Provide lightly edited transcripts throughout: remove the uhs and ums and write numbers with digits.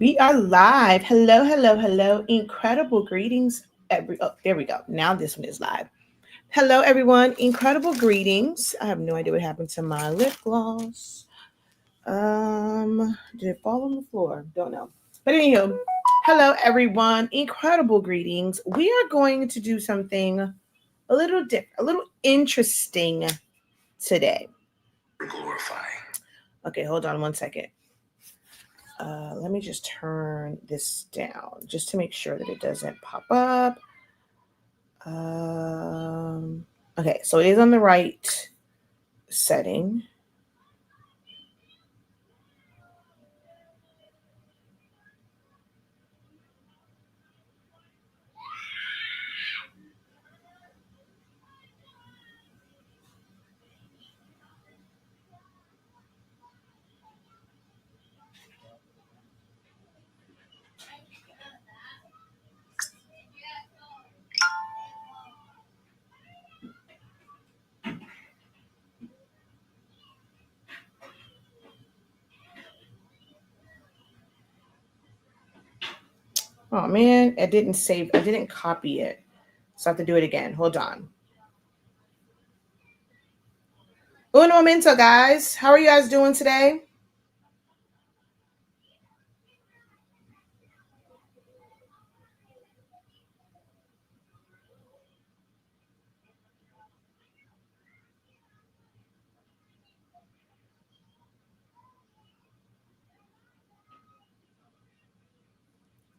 We are live. Hello, hello, hello. Incredible greetings. There we go. Now this one is live. Hello, everyone. Incredible greetings. I have no idea what happened to my lip gloss. Did it fall on the floor? Don't know. But anywho, hello, everyone. Incredible greetings. We are going to do something a little different, a little interesting today. Okay, hold on one second. Let me just turn this down just to make sure that it doesn't pop up. Um, okay, so it is on the right setting. Oh man, it didn't save. I didn't copy it, so I have to do it again. Hold on. Un momento, guys. How are you guys doing today?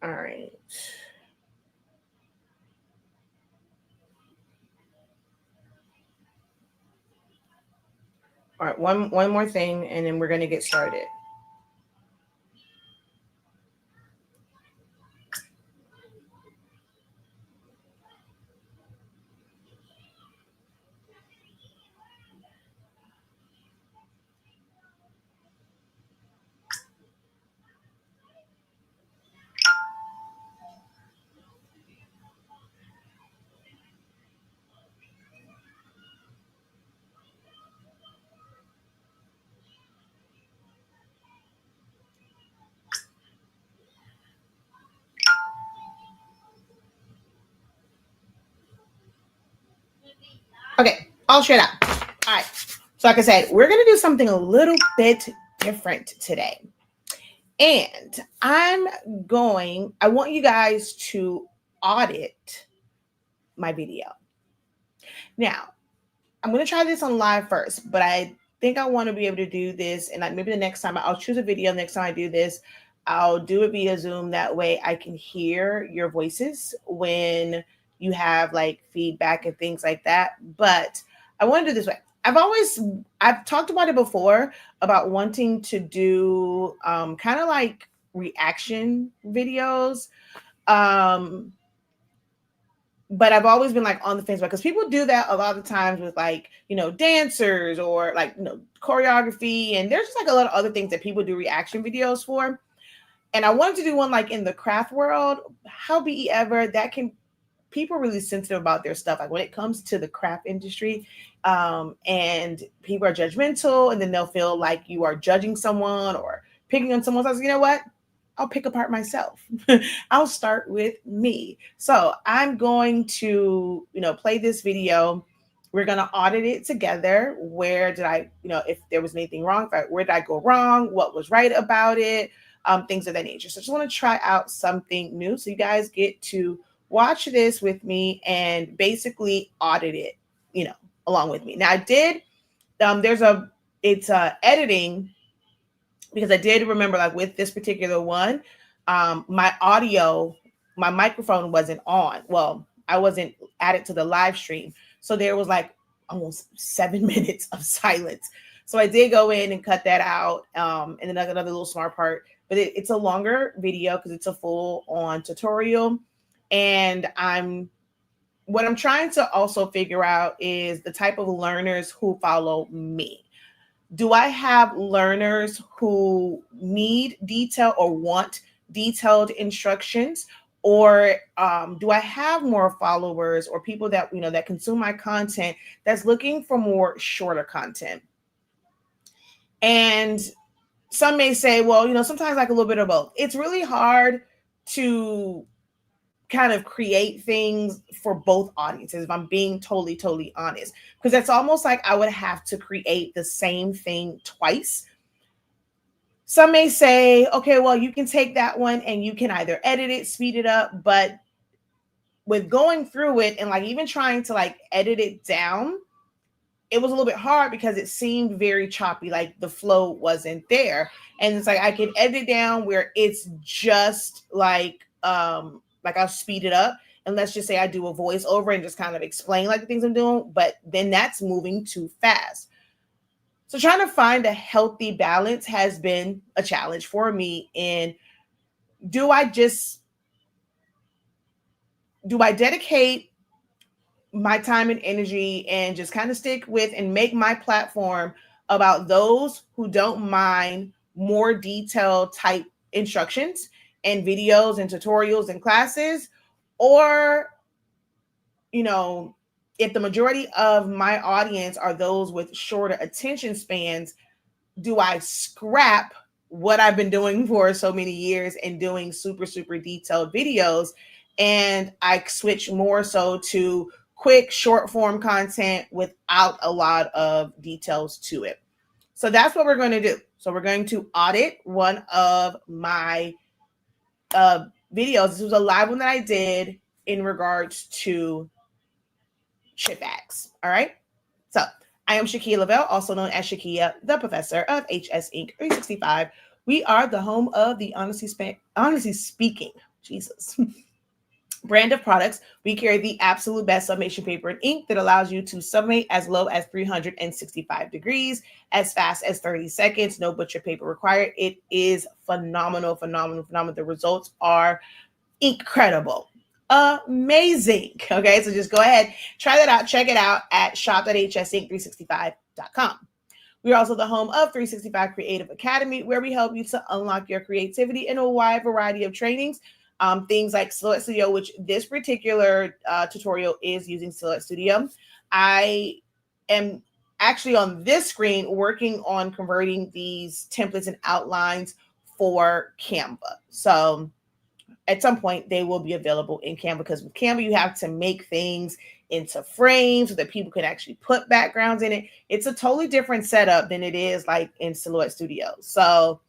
All right. All right. One more thing, and then we're gonna get started. Okay. All straight up. All right. So, like I said, we're gonna do something a little bit different today. And I want you guys to audit my video. Now, I'm going to try this on live first, but I think I want to be able to do this. And like maybe the next time I'll choose a video. Next time I do this, I'll do it via Zoom. That way I can hear your voices when you have like feedback and things like that. But I want to do this way. I've talked about it before about wanting to do kind of like reaction videos. Um, but I've always been like on the fence because people do that a lot of times with like, dancers or like, choreography. And there's just like a lot of other things that people do reaction videos for. And I wanted to do one like in the craft world. How be ever that can people are really sensitive about their stuff. Like when it comes to the craft industry, and people are judgmental, and then they'll feel like you are judging someone or picking on someone else. You know what? I'll pick apart myself. I'll start with me. So I'm going to, play this video. We're going to audit it together. Where did I, if there was anything wrong, where did I go wrong? What was right about it? Things of that nature. So I just want to try out something new. So you guys get to watch this with me and basically audit it, along with me. Now I did, it's editing, because I did remember like with this particular one, my microphone wasn't on. Well, I wasn't added to the live stream. So there was like almost 7 minutes of silence. So I did go in and cut that out. And then another little smart part, but it's a longer video because it's a full on tutorial. And what I'm trying to also figure out is the type of learners who follow me. Do I have learners who need detail or want detailed instructions? Or do I have more followers or people that, that consume my content that's looking for more shorter content? And some may say, well, sometimes like a little bit of both. It's really hard to kind of create things for both audiences, if I'm being totally, totally honest, because it's almost like I would have to create the same thing twice. Some may say, okay, well, you can take that one and you can either edit it, speed it up, but with going through it and like even trying to like edit it down, it was a little bit hard because it seemed very choppy, like the flow wasn't there. And it's like I could edit it down where it's just like I'll speed it up, and let's just say I do a voiceover and just kind of explain like the things I'm doing, but then that's moving too fast. So trying to find a healthy balance has been a challenge for me. And do I dedicate my time and energy and just kind of stick with and make my platform about those who don't mind more detailed type instructions and videos and tutorials and classes? Or, if the majority of my audience are those with shorter attention spans, do I scrap what I've been doing for so many years and doing super, super detailed videos, and I switch more so to quick short form content without a lot of details to it? So that's what we're going to do. So we're going to audit one of my videos. This was a live one that I did in regards to chip acts. All right. So I am Shakia Lavelle, also known as Shakia, the professor of HS Inc. 365. We are the home of the honestly speaking, Jesus, brand of products. We carry the absolute best summation paper and ink that allows you to submit as low as 365 degrees, as fast as 30 seconds, no butcher paper required. It is phenomenal, phenomenal, phenomenal. The results are incredible. Amazing. Okay, so just go ahead, try that out, check it out at shop.hsink365.com. We are also the home of 365 Creative Academy, where we help you to unlock your creativity in a wide variety of trainings. Things like Silhouette Studio, which this particular tutorial is using Silhouette Studio. I am actually on this screen working on converting these templates and outlines for Canva. So at some point they will be available in Canva, because with Canva you have to make things into frames so that people can actually put backgrounds in it. It's a totally different setup than it is like in Silhouette Studio. So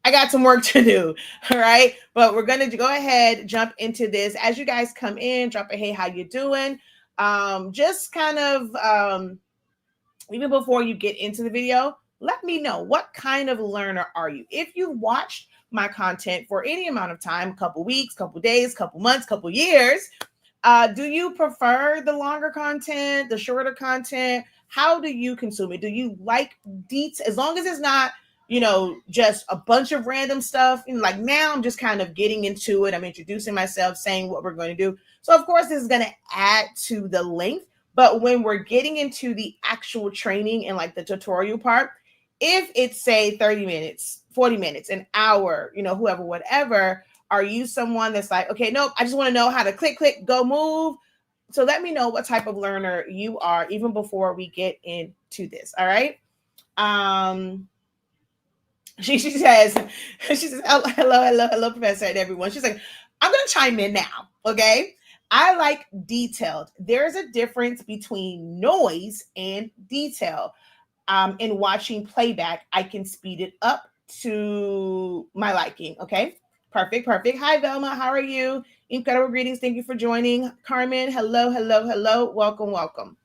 I got some work to do. All right. But we're going to go ahead, jump into this. As you guys come in, drop a hey, how you doing? Just kind of even before you get into the video, let me know, what kind of learner are you? If you watched my content for any amount of time, a couple weeks, couple days, couple months, couple years, do you prefer the longer content, the shorter content? How do you consume it? Do you like details? As long as it's not, just a bunch of random stuff. Like now I'm just kind of getting into it. I'm introducing myself, saying what we're going to do. So of course this is going to add to the length. But when we're getting into the actual training and like the tutorial part, if it's say 30 minutes, 40 minutes, an hour, whoever, whatever, are you someone that's like, okay, nope, I just want to know how to click, go, move? So let me know what type of learner you are even before we get into this. All right. She says, hello, professor, and everyone. She's like, I'm going to chime in now. Okay. I like detailed. There's a difference between noise and detail. In watching playback, I can speed it up to my liking. Okay. Perfect. Hi, Velma. How are you? Incredible greetings. Thank you for joining. Carmen, hello. Welcome.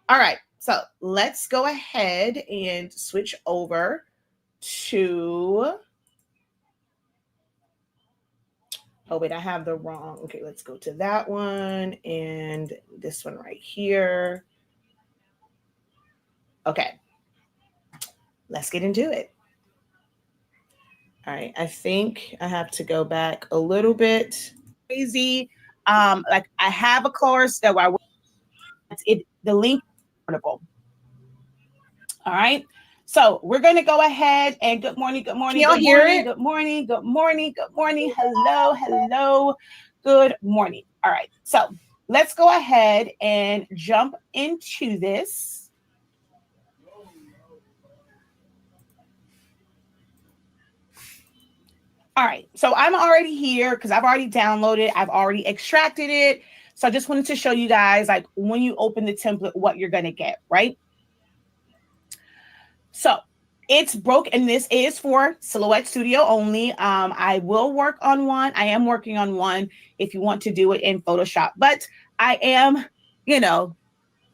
All right. So let's go ahead and switch over to, oh wait, I have the wrong, okay, let's go to that one and this one right here. Okay, let's get into it. All right, I think I have to go back a little bit. Crazy. Like I have a course that the link is affordable. All right. So we're going to go ahead and good morning. Can y'all hear it? Good morning. Hello. Good morning. All right. So let's go ahead and jump into this. All right, so I'm already here because I've already downloaded, I've already extracted it. So I just wanted to show you guys, like, when you open the template, what you're going to get, right? So it's broke, and this is for Silhouette Studio only. I will work on one. I am working on one if you want to do it in Photoshop, but I am, you know,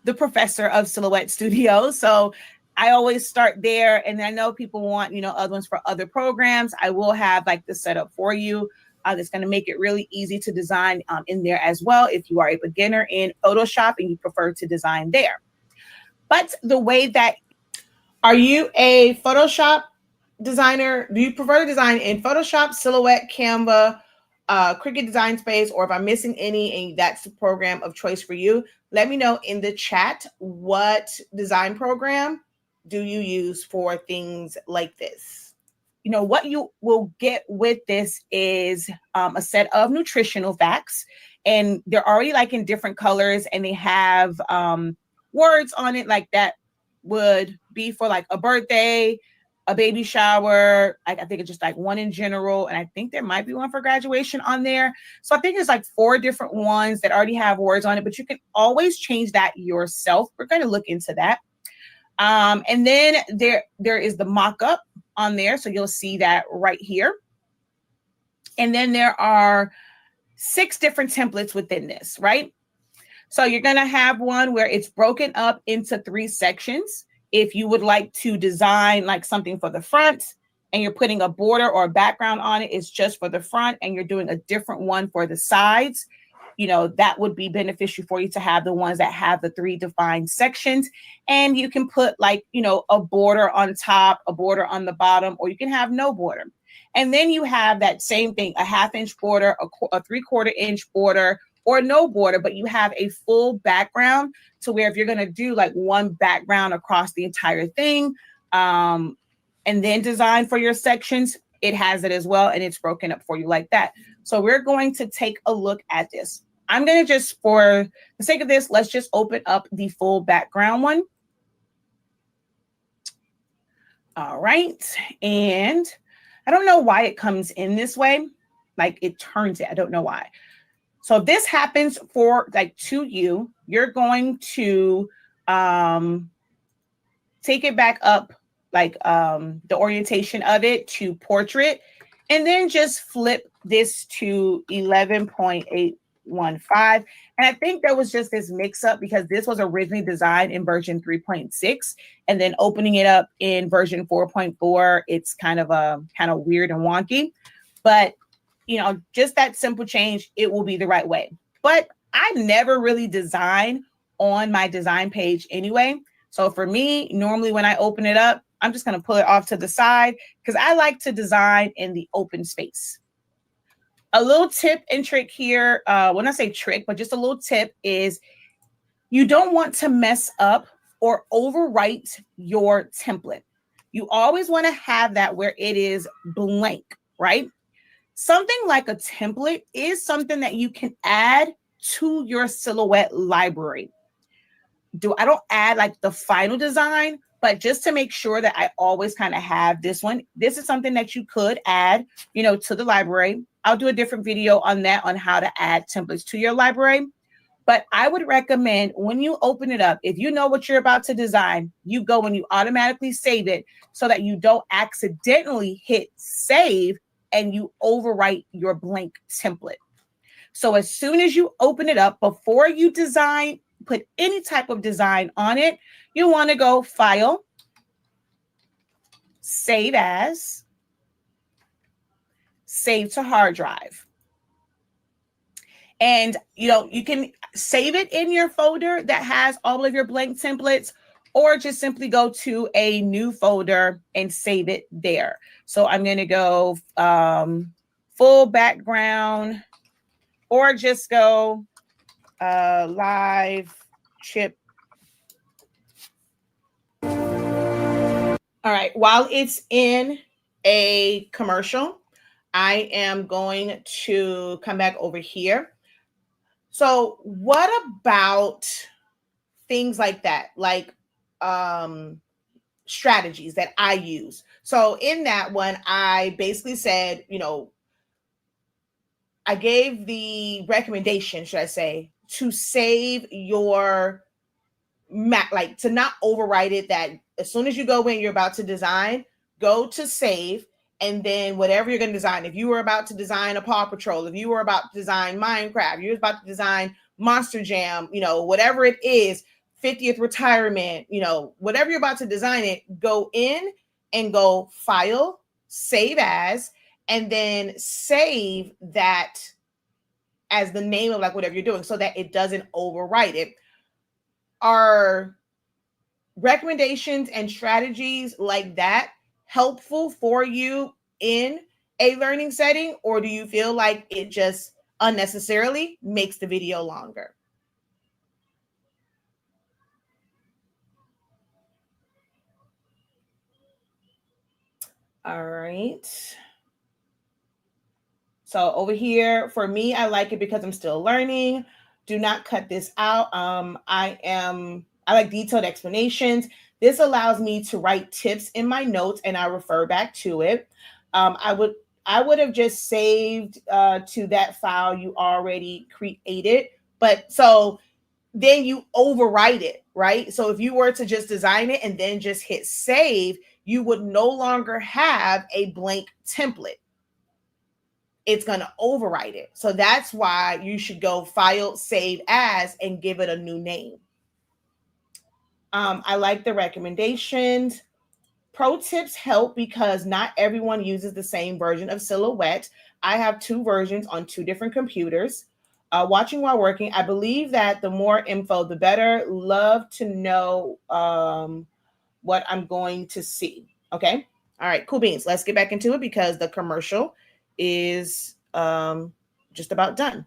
the professor of Silhouette Studio. So I always start there. And I know people want, other ones for other programs. I will have like the setup for you. That's going to make it really easy to design in there as well if you are a beginner in Photoshop and you prefer to design there. But the way that, are you a Photoshop designer? Do you prefer to design in Photoshop, Silhouette, Canva, Cricut Design Space, or if I'm missing any and that's the program of choice for you? Let me know in the chat, what design program do you use for things like this? What you will get with this is a set of nutritional facts, and they're already like in different colors, and they have words on it like that would be for like a birthday, a baby shower. I think it's just like one in general. And I think there might be one for graduation on there. So I think it's like 4 different ones that already have words on it, but you can always change that yourself. We're going to look into that. And then there is the mock-up on there. So you'll see that right here. And then there are 6 different templates within this, right? So you're going to have one where it's broken up into 3 sections. If you would like to design like something for the front and you're putting a border or a background on it, it's just for the front, and you're doing a different one for the sides, that would be beneficial for you to have the ones that have the 3 defined sections. And you can put like, a border on top, a border on the bottom, or you can have no border. And then you have that same thing, a 1/2 inch border, a 3/4 inch border, or no border, but you have a full background to where if you're going to do like one background across the entire thing, and then design for your sections, it has it as well. And it's broken up for you like that. So we're going to take a look at this. I'm going to just, for the sake of this, let's just open up the full background one. All right. And I don't know why it comes in this way. Like it turns it. I don't know why. So if this happens for like to you, you're going to take it back up, like the orientation of it to portrait, and then just flip this to 11.815. And I think there was just this mix up because this was originally designed in version 3.6, and then opening it up in version 4.4, it's kind of weird and wonky. But just that simple change, it will be the right way. But I never really design on my design page anyway. So for me, normally when I open it up, I'm just going to pull it off to the side because I like to design in the open space. A little tip and trick here, when I say trick, but just a little tip, is you don't want to mess up or overwrite your template. You always want to have that where it is blank, right? Something like a template is something that you can add to your Silhouette library. I don't add like the final design, but just to make sure that I always kind of have this one. This is something that you could add, to the library. I'll do a different video on that, on how to add templates to your library. But I would recommend when you open it up, if you know what you're about to design, you go and you automatically save it so that you don't accidentally hit save and you overwrite your blank template. So as soon as you open it up, before you put any type of design on it, you want to go File, Save As, Save to Hard Drive. And, you can save it in your folder that has all of your blank templates, or just simply go to a new folder and save it there. So I'm going to go full background, or just go live chip. All right. While it's in a commercial, I am going to come back over here. So what about things like that? Like strategies that I use. So in that one, I basically said, I gave the recommendation, should I say, to save your like to not overwrite it, that as soon as you go in, you're about to design, go to save, and then whatever you're going to design, if you were about to design a Paw Patrol, if you were about to design Minecraft, you were about to design Monster Jam, whatever it is, 50th retirement, whatever you're about to design it, go in and go file, save as, and then save that as the name of like whatever you're doing so that it doesn't overwrite it. Are recommendations and strategies like that helpful for you in a learning setting, or do you feel like it just unnecessarily makes the video longer? All right. So over here, for me, I like it because I'm still learning. Do not cut this out. I like detailed explanations. This allows me to write tips in my notes and I refer back to it. I would have just saved to that file you already created, but so then you overwrite it, right? So if you were to just design it and then just hit save, you would no longer have a blank template. It's going to overwrite it. So that's why you should go file, save as, and give it a new name. I like the recommendations. Pro tips help because not everyone uses the same version of Silhouette. I have 2 versions on 2 different computers. Watching while working, I believe that the more info, the better. Love to know what I'm going to see. Okay. All right, cool beans. Let's get back into it because the commercial is just about done.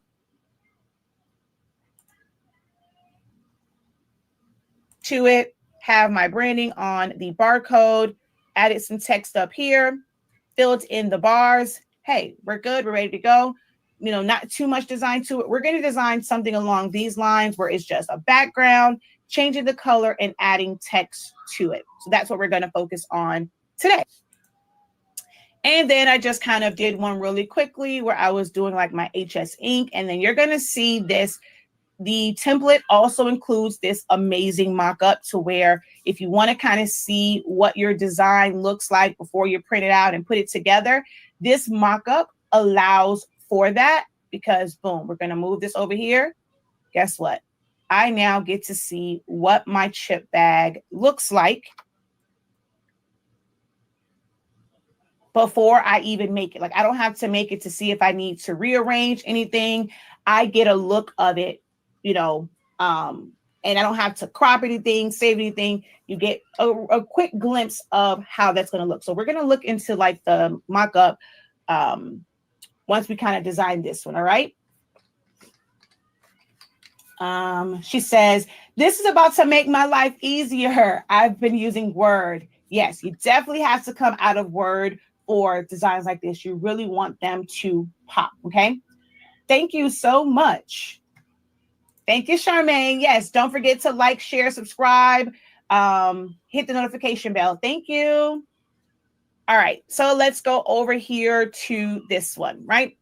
To it, have my branding on the barcode, added some text up here, filled in the bars. Hey, we're good. We're ready to go. Not too much design to it. We're going to design something along these lines where it's just a background, changing the color and adding text to it. So that's what we're going to focus on today. And then I just kind of did one really quickly where I was doing like my HS ink. And then you're going to see this. The template also includes this amazing mock-up to where if you want to kind of see what your design looks like before you print it out and put it together, this mock-up allows for that because boom, we're going to move this over here. Guess what? I now get to see what my chip bag looks like before I even make it. Like I don't have to make it to see if I need to rearrange anything. I get a look of it, and I don't have to crop anything, save anything. You get a quick glimpse of how that's going to look. So we're going to look into like the mock-up once we kind of design this one. All right. She says, this is about to make my life easier. I've been using Word. Yes, you definitely have to come out of Word for designs like this. You really want them to pop. Okay. Thank you so much. Thank you, Charmaine. Yes, don't forget to like, share, subscribe, hit the notification bell. Thank you. All right, so let's go over here to this one, right?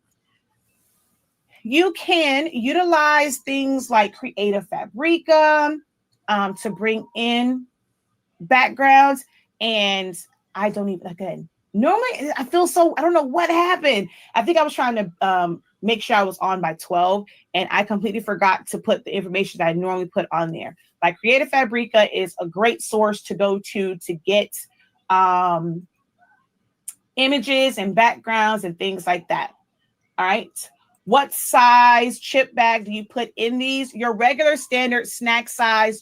You can utilize things like Creative Fabrica to bring in backgrounds. And I don't even, again, normally I feel so, I don't know what happened. I think I was trying to make sure I was on by 12 and I completely forgot to put the information that I normally put on there. Like Creative Fabrica is a great source to go to get images and backgrounds and things like that. All right. What size chip bag do you put in these? Your regular standard snack size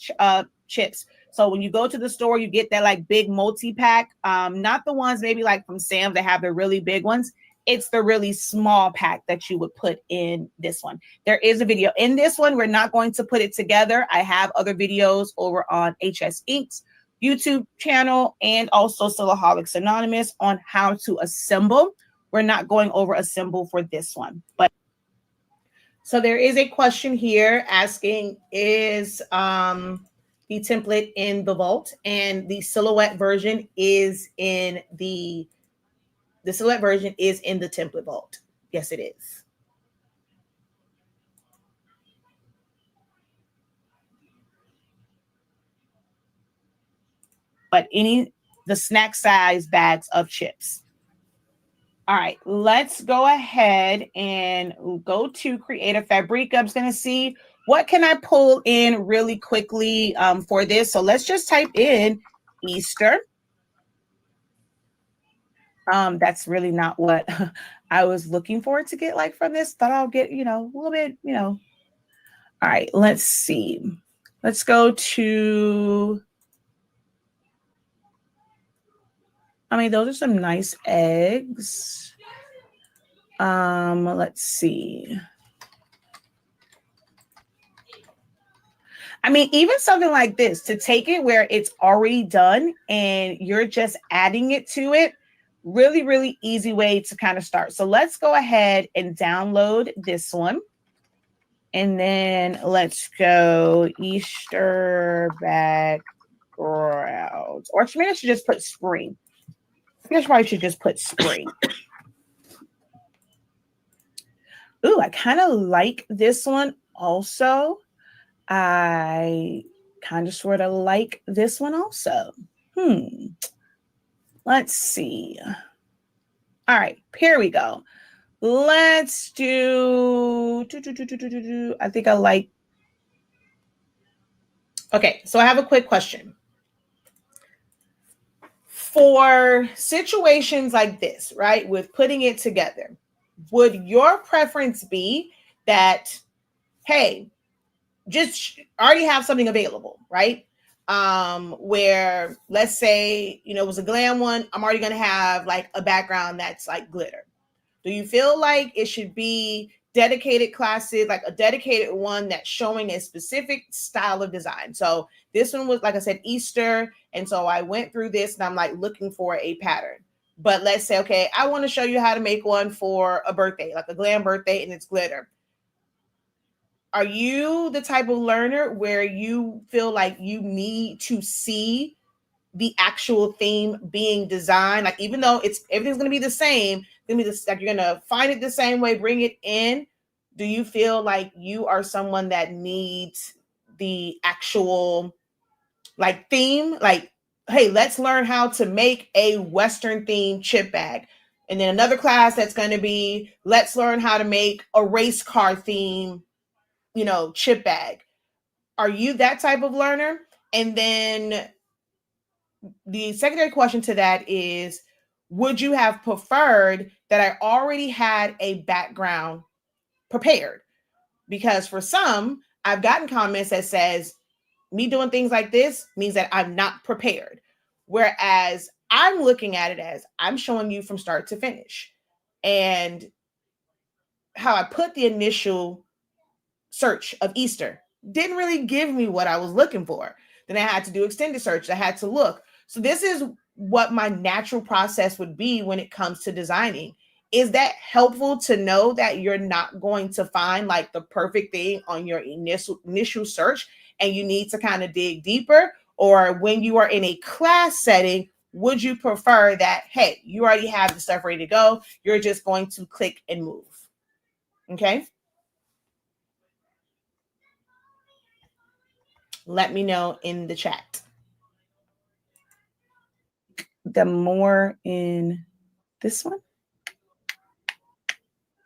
chips. So when you go to the store, you get that like big multi-pack, not the ones maybe like from Sam's that have the really big ones. It's the really small pack that you would put in this one. There is a video in this one. We're not going to put it together. I have other videos over on HS Ink's YouTube channel and also Silaholics Anonymous on how to assemble. We're not going over assemble for this one, but so there is a question here asking, is the template in the vault, and the silhouette version is in the silhouette version is in the template vault. Yes, it is. But the snack size bags of chips. All right, let's go ahead and go to Creative Fabric. I'm just going to see what can I pull in really quickly for this. So let's just type in Easter. That's really not what I was looking for to get like from this. Thought I'll get, a little bit, All right, let's see. Let's go to, those are some nice eggs. Let's see. Even something like this, to take it where it's already done and you're just adding it to it, really, really easy way to kind of start. So let's go ahead and download this one. And then let's go Easter backgrounds. Or maybe I should just put spring. I probably should just put spring. Ooh, I kind of like this one also. I kind of sort of like this one also. Let's see. All right, here we go. Let's do, I think I like. Okay, so I have a quick question. For situations like this, right, with putting it together, would your preference be that, hey, just already have something available, right? Where let's say, it was a glam one, I'm already going to have like a background that's like glitter. Do you feel like it should be dedicated classes, like a dedicated one that's showing a specific style of design? So this one was, like I said, Easter. And so I went through this and I'm like looking for a pattern. But let's say, okay, I want to show you how to make one for a birthday, like a glam birthday, and it's glitter. Are you the type of learner where you feel like you need to see the actual theme being designed? Like, even though everything's going to be the same, you're going to find it the same way, bring it in. Do you feel like you are someone that needs the actual like theme? Like, hey, let's learn how to make a Western themed chip bag. And then another class that's going to be, let's learn how to make a race car theme, chip bag. Are you that type of learner? And then the secondary question to that is, would you have preferred that I already had a background prepared? Because for some, I've gotten comments that says me doing things like this means that I'm not prepared. Whereas I'm looking at it as I'm showing you from start to finish. And how I put the initial search of Easter didn't really give me what I was looking for. Then I had to do extended search. I had to look. So this is what my natural process would be when it comes to designing. Is that helpful to know that you're not going to find like the perfect thing on your initial search and you need to kind of dig deeper? Or when you are in a class setting, would you prefer that, hey, you already have the stuff ready to go, you're just going to click and move? Okay. Let me know in the chat. The more in this one. All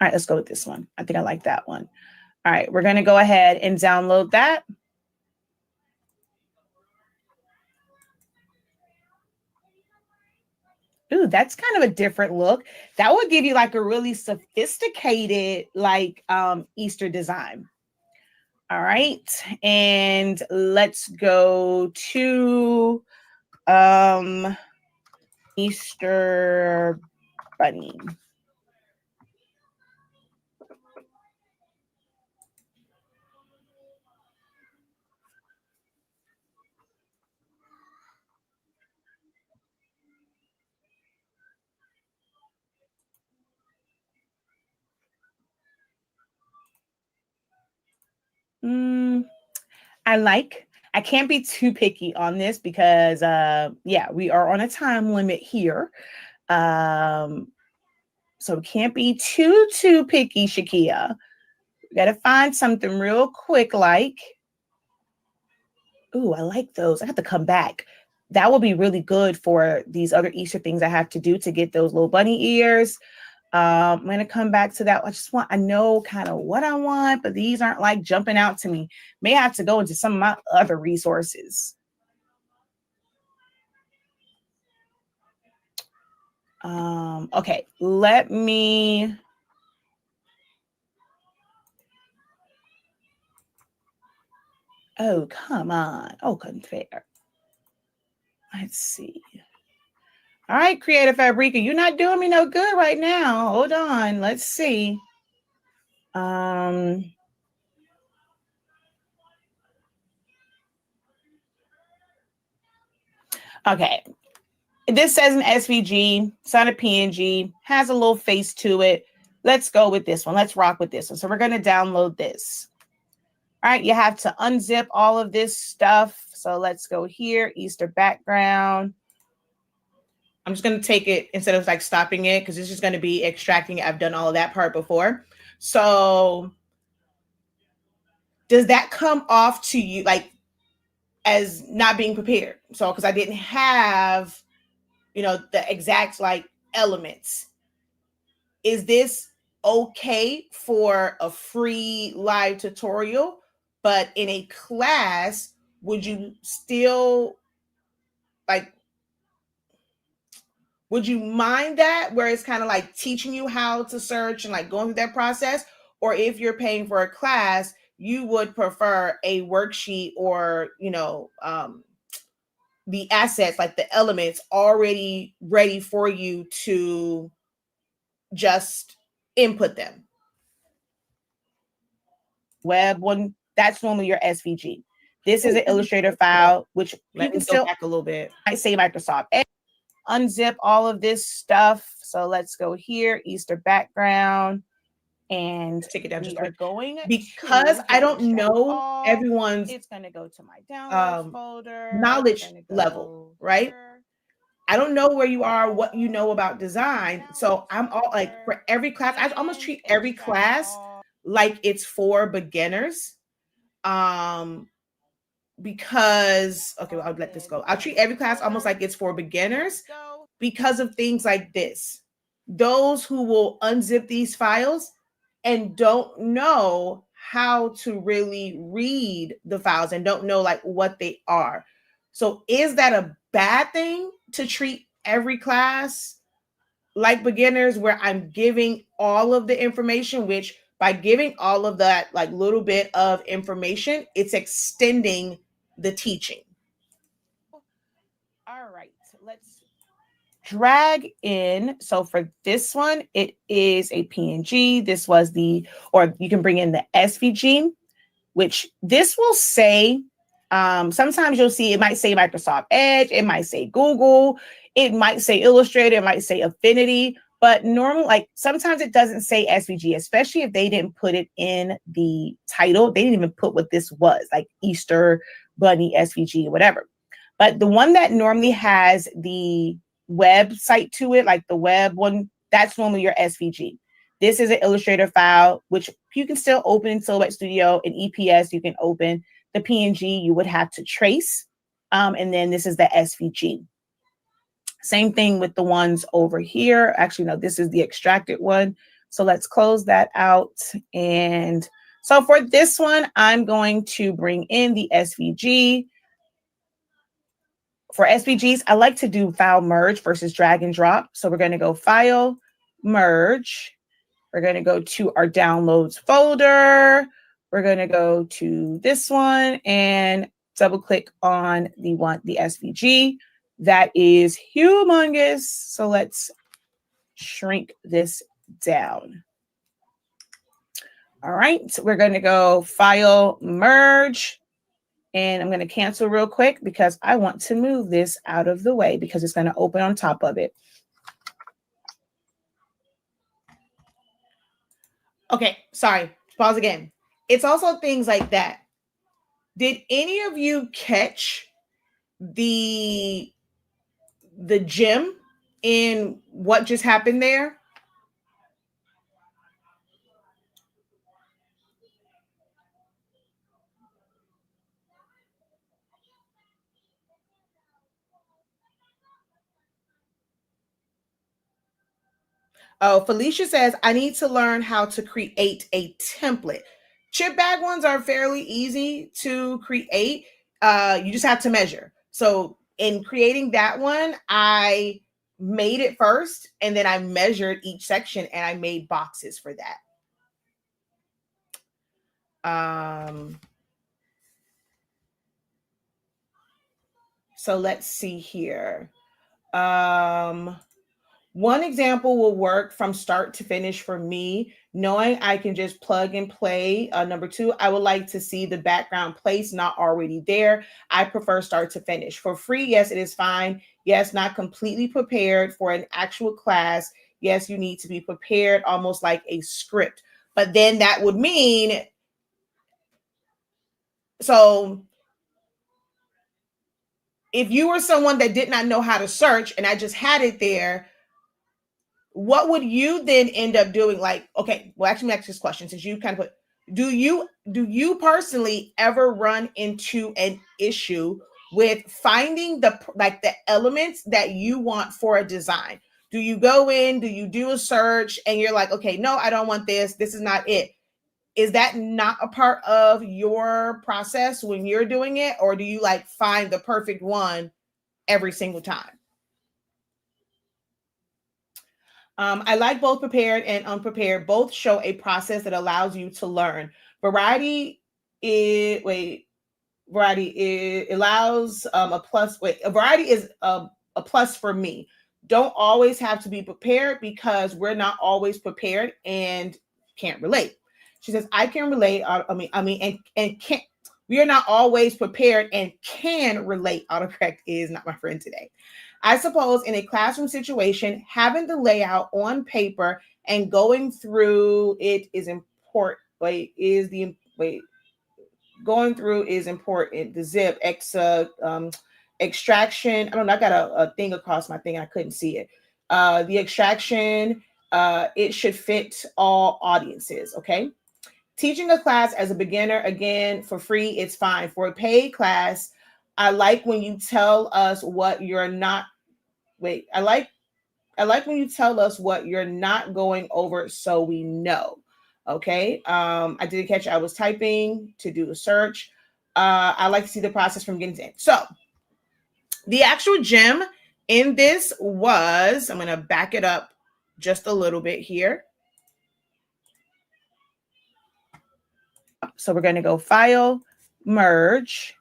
right, let's go with this one. I think I like that one. All right, we're going to go ahead and download that. Ooh, that's kind of a different look. That would give you like a really sophisticated like Easter design. All right, and let's go to Easter bunny. I like I can't be too picky on this because, yeah, we are on a time limit here. So we can't be too picky, Shakia. We got to find something real quick like, ooh, I like those. I have to come back. That will be really good for these other Easter things I have to do to get those little bunny ears. I'm going to come back to that. I know kind of what I want, but these aren't like jumping out to me. May have to go into some of my other resources. Okay, let me. Oh, come on. Oh, couldn't fair. Let's see. All right, Creative Fabrica, you're not doing me no good right now. Hold on. Let's see. Okay. This says an SVG, it's not a PNG, has a little face to it. Let's go with this one. Let's rock with this one. So we're going to download this. All right, you have to unzip all of this stuff. So let's go here, Easter background. I'm just going to take it instead of like stopping it because it's just going to be extracting it. I've done all of that part before. So does that come off to you like as not being prepared? So because I didn't have, the exact like elements. Is this okay for a free live tutorial? But in a class, would you still like, would you mind that where it's kind of like teaching you how to search and like going through that process? Or if you're paying for a class, you would prefer a worksheet or, the assets, like the elements already ready for you to just input them. Web one, that's normally your SVG. This is an Illustrator file, which you can still back a little bit. I say Microsoft Edge. Unzip all of this stuff. So let's go here, Easter background, and take it down. We are going because I don't know everyone's. It's going to go to my downloads folder. Knowledge level, right? I don't know where you are, what you know about design. So I'm all like for every class, I almost treat every class like it's for beginners. Because okay, well, I'll let this go. I'll treat every class almost like it's for beginners because of things like this. Those who will unzip these files and don't know how to really read the files and don't know like what they are. So is that a bad thing to treat every class like beginners where I'm giving all of the information, which by giving all of that like little bit of information, it's extending the teaching. All right, let's drag in. So for this one, it is a PNG. This was or you can bring in the SVG, which this will say, sometimes you'll see, it might say Microsoft Edge, it might say Google, it might say Illustrator, it might say Affinity, but normally, like sometimes it doesn't say SVG, especially if they didn't put it in the title. They didn't even put what this was, like Easter Bunny SVG or whatever. But the one that normally has the website to it, like the web one, that's normally your SVG. This is an Illustrator file, which you can still open in Silhouette Studio. In EPS, you can open. The PNG you would have to trace. And then this is the SVG. Same thing with the ones over here. Actually, no, this is the extracted one. So let's close that out. And so for this one, I'm going to bring in the SVG. For SVGs, I like to do file merge versus drag and drop. So we're going to go file, merge. We're going to go to our downloads folder. We're going to go to this one and double click on the SVG. That is humongous. So let's shrink this down. All right, so we're going to go file, merge. And I'm going to cancel real quick because I want to move this out of the way because it's going to open on top of it. Okay, sorry. Pause again. It's also things like that. Did any of you catch the gem in what just happened there? Oh, Felicia says, I need to learn how to create a template. Chip bag ones are fairly easy to create. You just have to measure. So in creating that one, I made it first and then I measured each section and I made boxes for that. So let's see here. One example will work from start to finish for me, knowing I can just plug and play. Number two, I would like to see the background place not already there. I prefer start to finish. For free, yes, it is fine. Yes, not completely prepared for an actual class. Yes, you need to be prepared almost like a script. But then that would mean, so if you were someone that did not know how to search and I just had it there, what would you then end up doing? Like, okay, well, actually, ask this question since you kind of put, do you personally ever run into an issue with finding the elements that you want for a design? Do you go in, do you do a search and you're like, okay, no, I don't want this. This is not it. Is that not a part of your process when you're doing it? Or do you like find the perfect one every single time? I like both prepared and unprepared. Both show a process that allows you to learn. Variety is variety is, allows a plus. A variety is a plus for me. Don't always have to be prepared because we're not always prepared and can't relate. She says, I can relate. And can't. We are not always prepared and can relate. Autocorrect is not my friend today. I suppose in a classroom situation, having the layout on paper and going through it is important. Going through is important. The zip, extraction. I don't know. I got a thing across my thing. I couldn't see it. The extraction, it should fit all audiences. Okay. Teaching a class as a beginner, again, for free, it's fine. For a paid class, I like when you tell us what you're not. I like when you tell us what you're not going over so we know. Okay. I didn't catch it. I was typing to do a search. I like to see the process from getting to end. So the actual gem in this was, I'm going to back it up just a little bit here. So we're going to go File, Merge.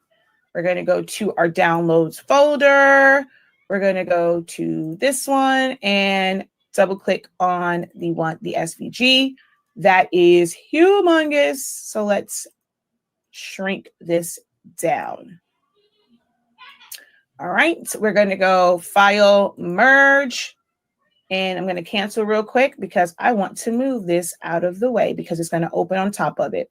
We're going to go to our Downloads folder. We're going to go to this one and double click on the SVG. That is humongous. So let's shrink this down. All right, so we're going to go File, Merge. And I'm going to cancel real quick because I want to move this out of the way because it's going to open on top of it.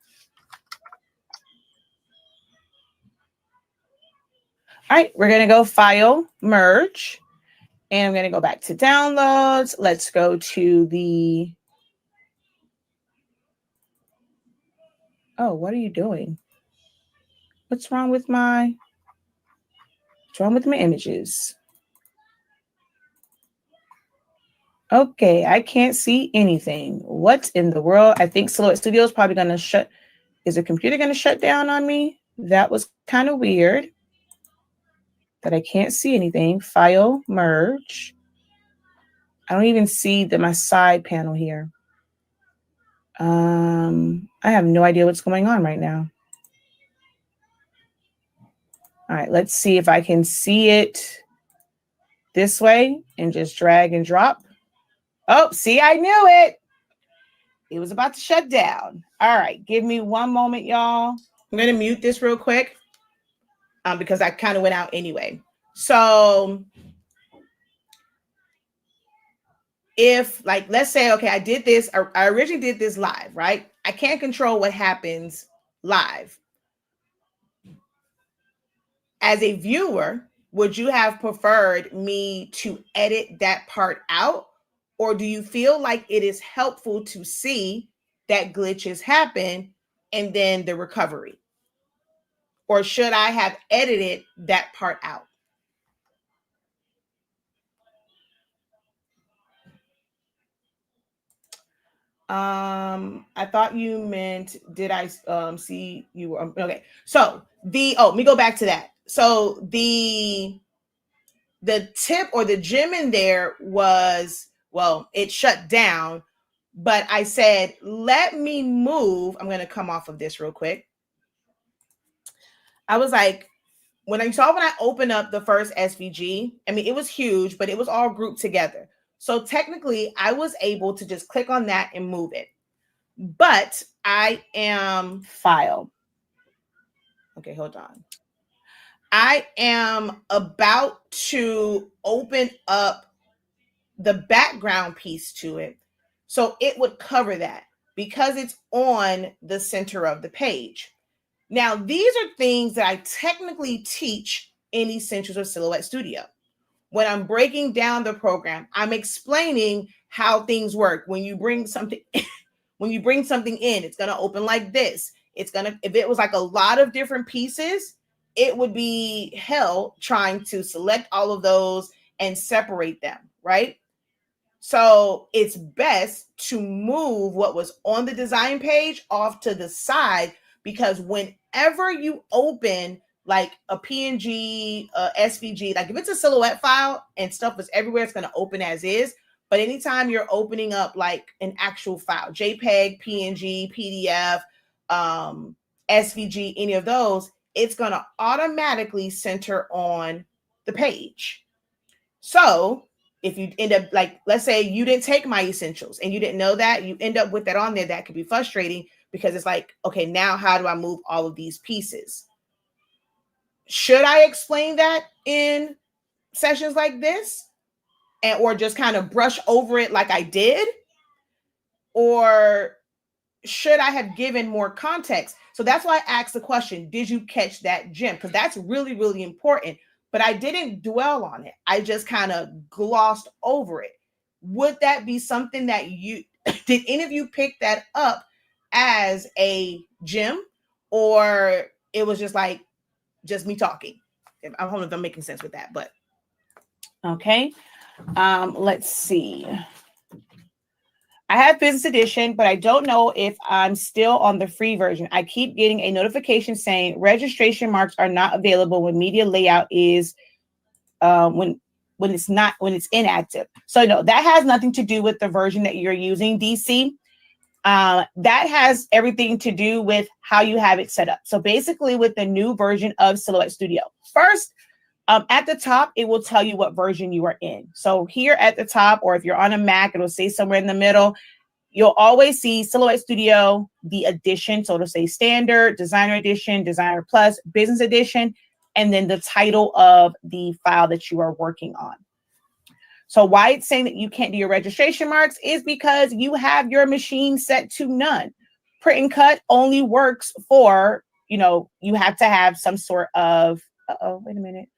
All right, we're going to go File, Merge. And I'm going to go back to Downloads. Let's go to the... Oh, what are you doing? What's wrong with my images? Okay, I can't see anything. What in the world? I think Silhouette Studio is probably going to shut. Is the computer going to shut down on me? That was kind of weird that I can't see anything. File, Merge. I don't even see my side panel here. I have no idea what's going on right now. All right, let's see if I can see it this way and just drag and drop. Oh, see, I knew it. It was about to shut down. All right, give me one moment, y'all. I'm going to mute this real quick because I kind of went out anyway. So if, like, let's say, okay, I did this. I originally did this live, right? I can't control what happens live. as a viewer, would you have preferred me to edit that part out? Or do you feel like it is helpful to see that glitches happen and then the recovery? Or should I have edited that part out? I thought you meant, did I see you were okay. So let me go back to that. So the tip or the gem in there was, well, it shut down, but I said, let me move. I'm going to come off of this real quick. I was like, when I opened up the first SVG, I mean, it was huge, but it was all grouped together. So technically I was able to just click on that and move it. But I am file. Okay, hold on. I am about to open up the background piece to it. So it would cover that because it's on the center of the page. Now, these are things that I technically teach in Essentials of Silhouette Studio. When I'm breaking down the program, I'm explaining how things work. When you bring something in, it's going to open like this. If it was like a lot of different pieces, it would be hell trying to select all of those and separate them, right? So it's best to move what was on the design page off to the side, because whenever you open like a PNG, SVG, like if it's a silhouette file and stuff is everywhere, it's going to open as is. But anytime you're opening up like an actual file, JPEG, PNG, PDF, SVG, any of those, it's going to automatically center on the page. So if you end up, like, let's say you didn't take my essentials and you didn't know that, you end up with that on there, that could be frustrating because it's like, okay, now how do I move all of these pieces? Should I explain that in sessions like this or just kind of brush over it like I did? Or should I have given more context? So that's why I asked the question, did you catch that gem? Because that's really, really important. But I didn't dwell on it. I just kind of glossed over it. Would that be something that did any of you pick that up as a gem, or it was just like, just me talking? I don't know if I'm making sense with that, but okay. Let's see. I have business edition, but I don't know if I'm still on the free version. I keep getting a notification saying registration marks are not available when media layout is when it's inactive. So no, that has nothing to do with the version that you're using, DC. That has everything to do with how you have it set up. So basically with the new version of Silhouette Studio, first, at the top, it will tell you what version you are in. So here at the top, or if you're on a Mac, it'll say somewhere in the middle, you'll always see Silhouette Studio, the edition. So it'll say Standard, Designer Edition, Designer Plus, Business Edition, and then the title of the file that you are working on. So why it's saying that you can't do your registration marks is because you have your machine set to none. Print and cut only works for, you have to have some sort of, wait a minute.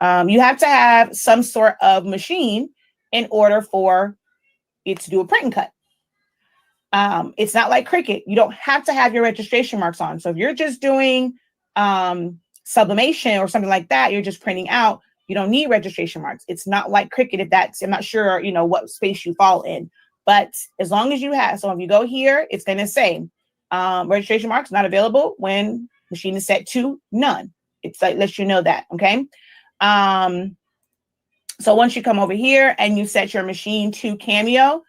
You have to have some sort of machine in order for it to do a print and cut. It's not like Cricut. You don't have to have your registration marks on. So if you're just doing sublimation or something like that, you're just printing out, you don't need registration marks. It's not like Cricut. I'm not sure, what space you fall in, but as long as you have, so if you go here, it's going to say registration marks not available when machine is set to none. It's like, lets you know that. Okay. So once you come over here and you set your machine to Cameo,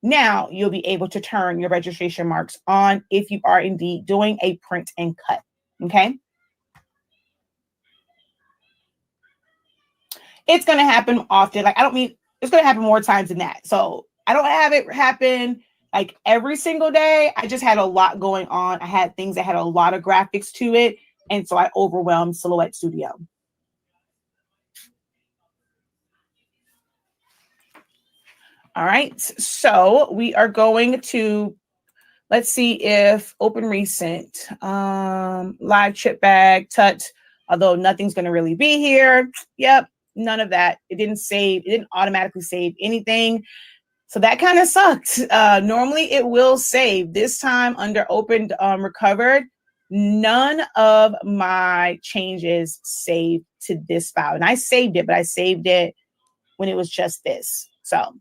now you'll be able to turn your registration marks on if you are indeed doing a print and cut. Okay. It's going to happen often. Like, it's going to happen more times than that. So I don't have it happen like every single day. I just had a lot going on. I had things that had a lot of graphics to it. And so I overwhelmed Silhouette Studio. All right. So we are going to, let's see if open recent, live chip bag, tut. although nothing's going to really be here. Yep, none of that. It didn't save. It didn't automatically save anything. So that kind of sucked. Normally it will save. This time under opened recovered, none of my changes saved to this file. And I saved it, but I saved it when it was just this. So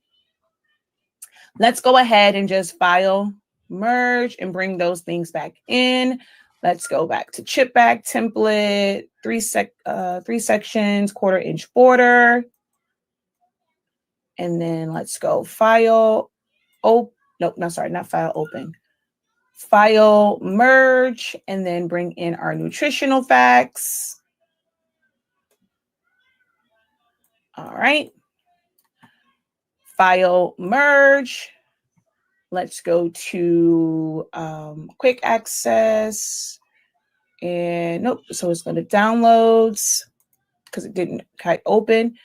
let's go ahead and just file, merge, and bring those things back in. Let's go back to chip bag template, three sections, 1/4 inch border. And then let's go file, nope, no, sorry, not file, open. File, merge, and then bring in our nutritional facts. All right. File, merge. Let's go to quick access. And nope, so it's going to downloads because it didn't quite open.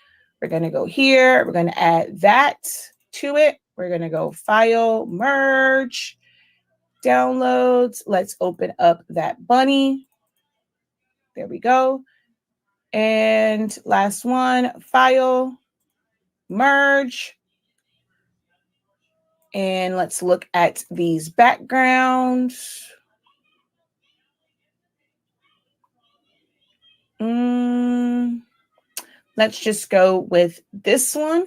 We're going to go here. We're going to add that to it. We're going to go file, merge, downloads. Let's open up that bunny. There we go. And last one, file, merge. And let's look at these backgrounds. Let's just go with this one.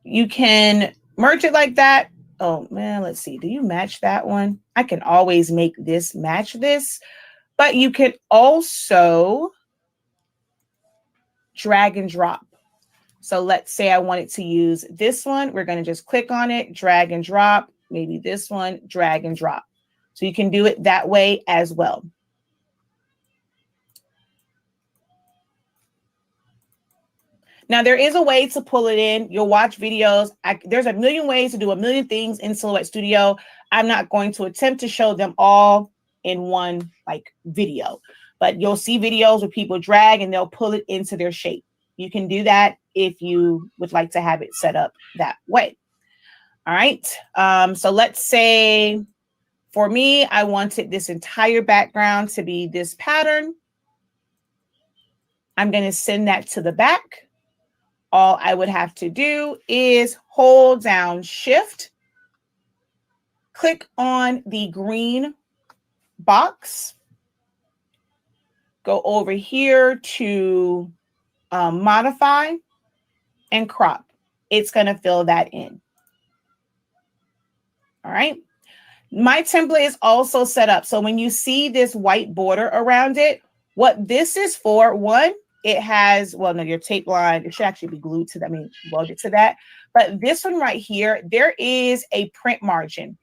You can merge it like that. Oh man, let's see. Do you match that one? I can always make this match this, but you can also drag and drop. So let's say I wanted to use this one. We're going to just click on it, drag and drop. Maybe this one, drag and drop. So you can do it that way as well. Now, there is a way to pull it in. You'll watch videos. There's a million ways to do a million things in Silhouette Studio. I'm not going to attempt to show them all in one video, but you'll see videos where people drag and they'll pull it into their shape. You can do that if you would like to have it set up that way. All right. So let's say for me, I wanted this entire background to be this pattern. I'm going to send that to the back. All I would have to do is hold down Shift, click on the green box, go over here to modify and crop. It's going to fill that in. All right. My template is also set up. So when you see this white border around it, what this is for, one, it has, well, no, your tape line, it should actually be glued to that, welded to that. But this one right here, there is a print margin.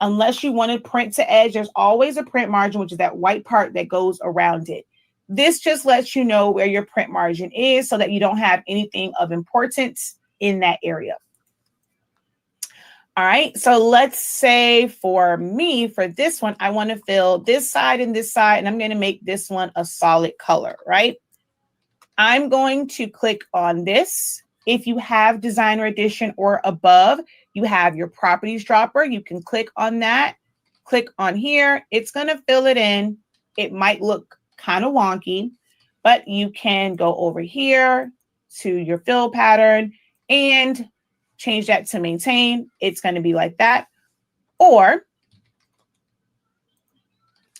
Unless you want to print to edge, there's always a print margin, which is that white part that goes around it. This just lets you know where your print margin is so that you don't have anything of importance in that area. All right, so let's say for me, for this one, I want to fill this side and this side, and I'm going to make this one a solid color, right? I'm going to click on this. If you have Designer Edition or above, you have your properties dropper. You can click on that, click on here. It's going to fill it in. It might look kind of wonky, but you can go over here to your fill pattern and change that to maintain. It's going to be like that. Or,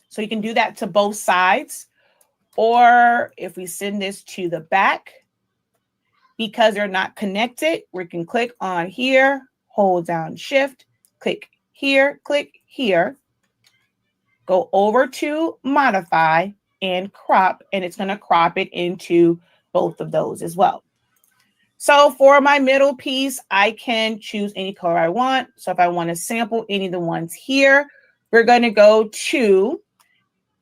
so you can do that to both sides. Or if we send this to the back, because they're not connected, we can click on here, hold down Shift, click here, go over to modify and crop, and it's going to crop it into both of those as well. So for my middle piece, I can choose any color I want. So if I want to sample any of the ones here, we're going to go to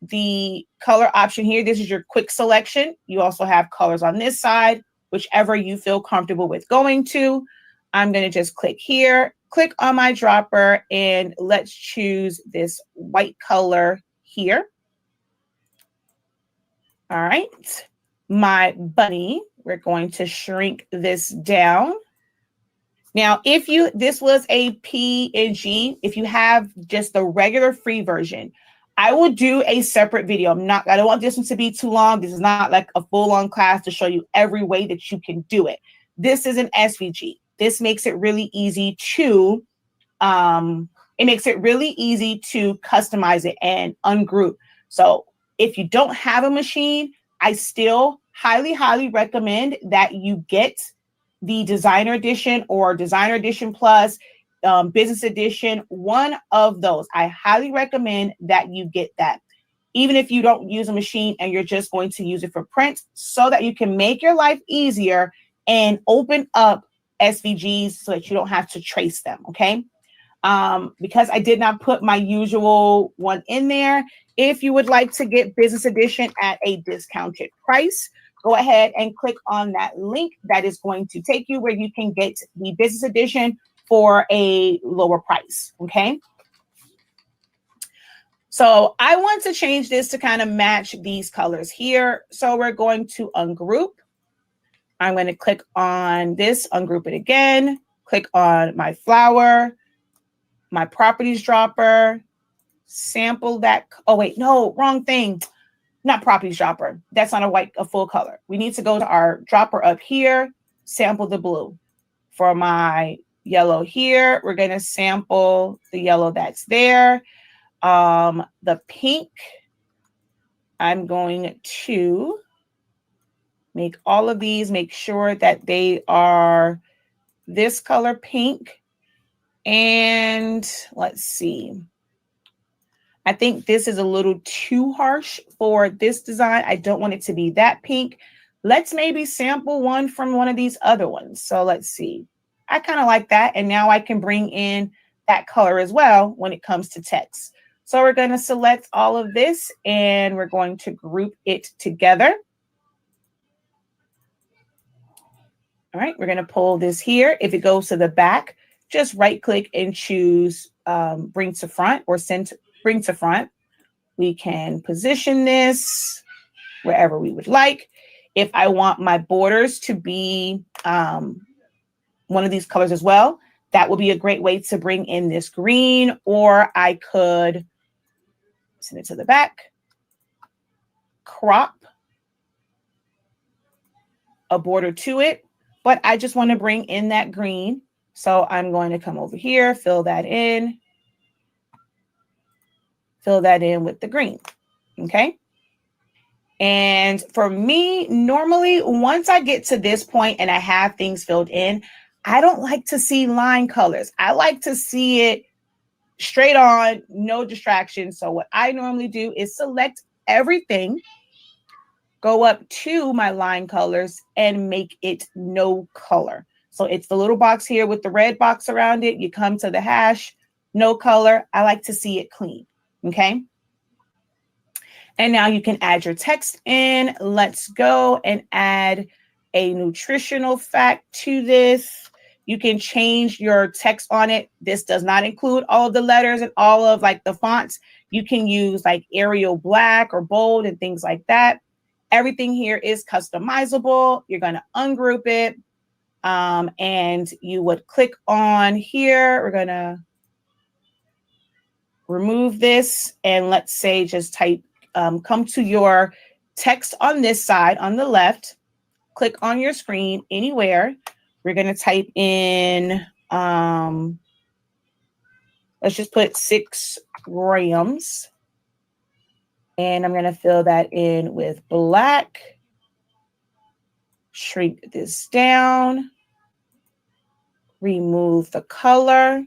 the color option here. This is your quick selection. You also have colors on this side, whichever you feel comfortable with going to. I'm going to just click here, click on my dropper, and let's choose this white color here. All right. My bunny, we're going to shrink this down. Now, if this was a PNG, if you have just the regular free version, I will do a separate video. I don't want this one to be too long. This is not like a full-on class to show you every way that you can do it. This is an SVG. This makes it really easy to, customize it and ungroup. So if you don't have a machine, I still highly, highly recommend that you get the Designer Edition or Designer Edition Plus, Business Edition, one of those. I highly recommend that you get that, even if you don't use a machine and you're just going to use it for print, so that you can make your life easier and open up SVGs so that you don't have to trace them, okay? Because I did not put my usual one in there. If you would like to get Business Edition at a discounted price, go ahead and click on that link that is going to take you where you can get the Business Edition for a lower price, okay? So I want to change this to kind of match these colors here. So we're going to ungroup. I'm going to click on this, ungroup it again, click on my flower, my properties dropper, sample that. Oh, wait, no, wrong thing. Not properties dropper. That's not a full color. We need to go to our dropper up here, sample the blue. For my yellow here, we're going to sample the yellow that's there. The pink, I'm going to make all of these, make sure that they are this color pink. And let's see. I think this is a little too harsh for this design. I don't want it to be that pink. Let's maybe sample one from one of these other ones. So let's see. I kind of like that. And now I can bring in that color as well when it comes to text. So we're going to select all of this and we're going to group it together. All right, we're going to pull this here. If it goes to the back, just right click and choose bring to front or bring to front. We can position this wherever we would like. If I want my borders to be one of these colors as well, that would be a great way to bring in this green, or I could send it to the back, crop a border to it, but I just want to bring in that green. So I'm going to come over here, fill that in with the green, okay? And for me, normally, once I get to this point and I have things filled in, I don't like to see line colors. I like to see it straight on, no distractions. So what I normally do is select everything, go up to my line colors and make it no color. So it's the little box here with the red box around it. You come to the hash, no color. I like to see it clean, okay? And now you can add your text in. Let's go and add a nutritional fact to this. You can change your text on it. This does not include all of the letters and all of like the fonts. You can use like Arial black or bold and things like that. Everything here is customizable. You're going to ungroup it. And you would click on here. We're going to remove this. And let's say just type, come to your text on this side, on the left, click on your screen anywhere. We're going to type in, let's just put 6 grams. And I'm going to fill that in with black. Shrink this down. Remove the color.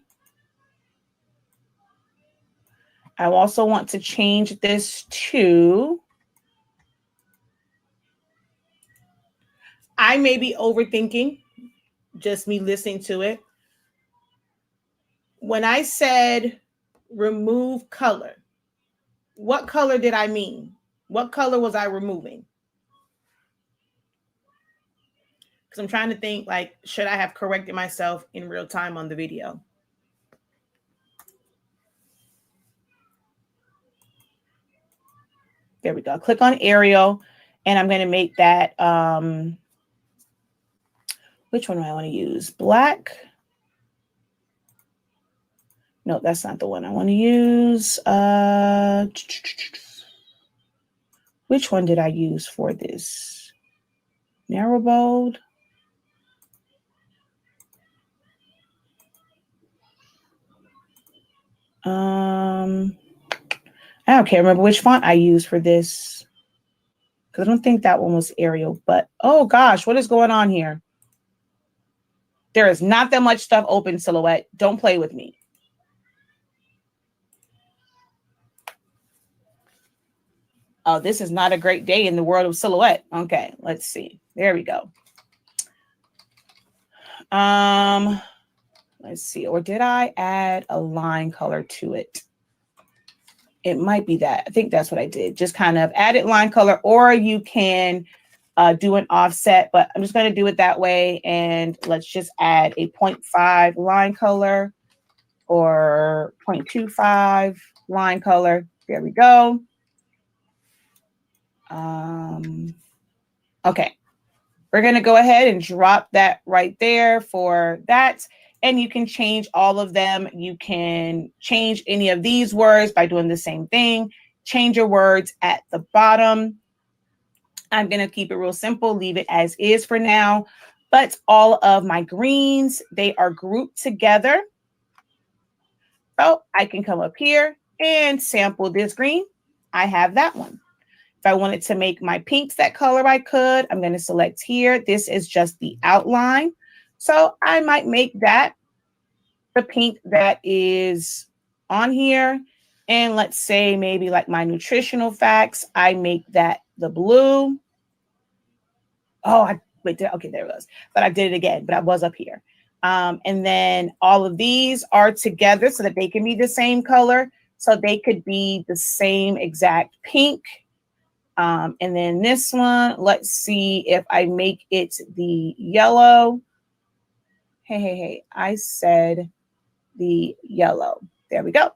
I also want to change this to, I may be overthinking, just me listening to it. When I said remove color, what color did I mean? What color was I removing? Because I'm trying to think, like, should I have corrected myself in real time on the video? There we go. Click on Arial, and I'm going to make that, which one do I want to use? Black. No, that's not the one I want to use. Which one did I use for this? Narrow bold. I can't remember which font I used for this, because I don't think that one was Arial, but oh gosh, what is going on here? There is not that much stuff open, Silhouette. Don't play with me. Oh, this is not a great day in the world of Silhouette. Okay, let's see. There we go. Let's see. Or did I add a line color to it? It might be that. I think that's what I did. Just kind of added line color, or you can do an offset, but I'm just going to do it that way. And let's just add a 0.5 line color or 0.25 line color. There we go. Okay. We're going to go ahead and drop that right there for that. And you can change all of them. You can change any of these words by doing the same thing. Change your words at the bottom. I'm going to keep it real simple, leave it as is for now. But all of my greens, they are grouped together. So I can come up here and sample this green. I have that one. If I wanted to make my pinks that color, I could. I'm going to select here. This is just the outline. So I might make that the pink that is on here. And let's say maybe like my nutritional facts, I make that the blue. Oh, okay, there it was. But I did it again, but I was up here. And then all of these are together so that they can be the same color. So they could be the same exact pink. And then this one, let's see if I make it the yellow. Hey, I said the yellow. There we go.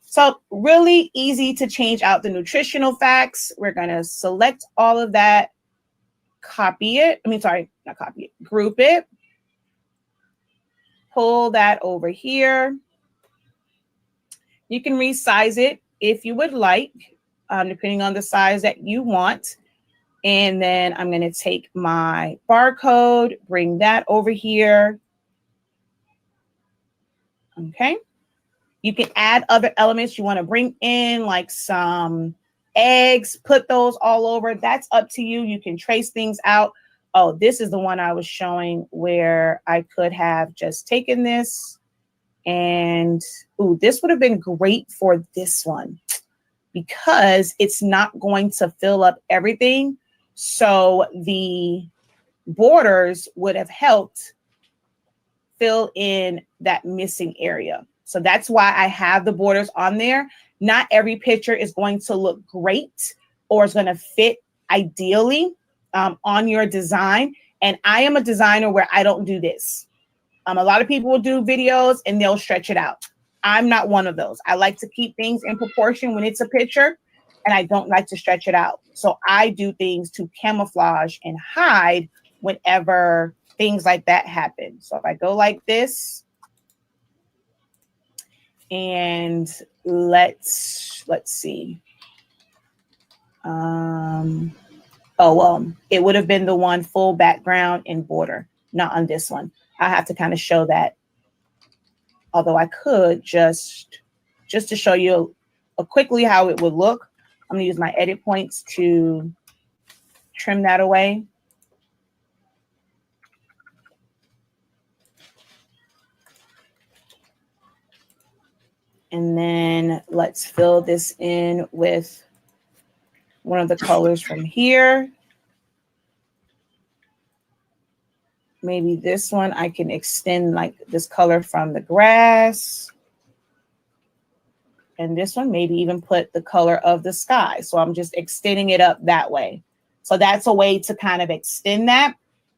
So really easy to change out the nutritional facts. We're going to select all of that, copy it. Not copy it, group it. Pull that over here. You can resize it if you would like, depending on the size that you want. And then I'm going to take my barcode, bring that over here. Okay. You can add other elements you want to bring in, like some eggs, put those all over. That's up to you. You can trace things out. Oh, this is the one I was showing where I could have just taken this and, ooh, this would have been great for this one because it's not going to fill up everything. So the borders would have helped fill in that missing area. So that's why I have the borders on there. Not every picture is going to look great or is going to fit ideally on your design. And I am a designer where I don't do this. A lot of people will do videos and they'll stretch it out. I'm not one of those. I like to keep things in proportion when it's a picture and I don't like to stretch it out. So I do things to camouflage and hide whenever things like that happen. So if I go like this, and let's see. It would have been the one full background and border, not on this one. I have to kind of show that. Although I could just to show you quickly how it would look. I'm gonna use my edit points to trim that away. And then let's fill this in with one of the colors from here. Maybe this one, I can extend like this color from the grass. And this one, maybe even put the color of the sky. So I'm just extending it up that way. So that's a way to kind of extend that.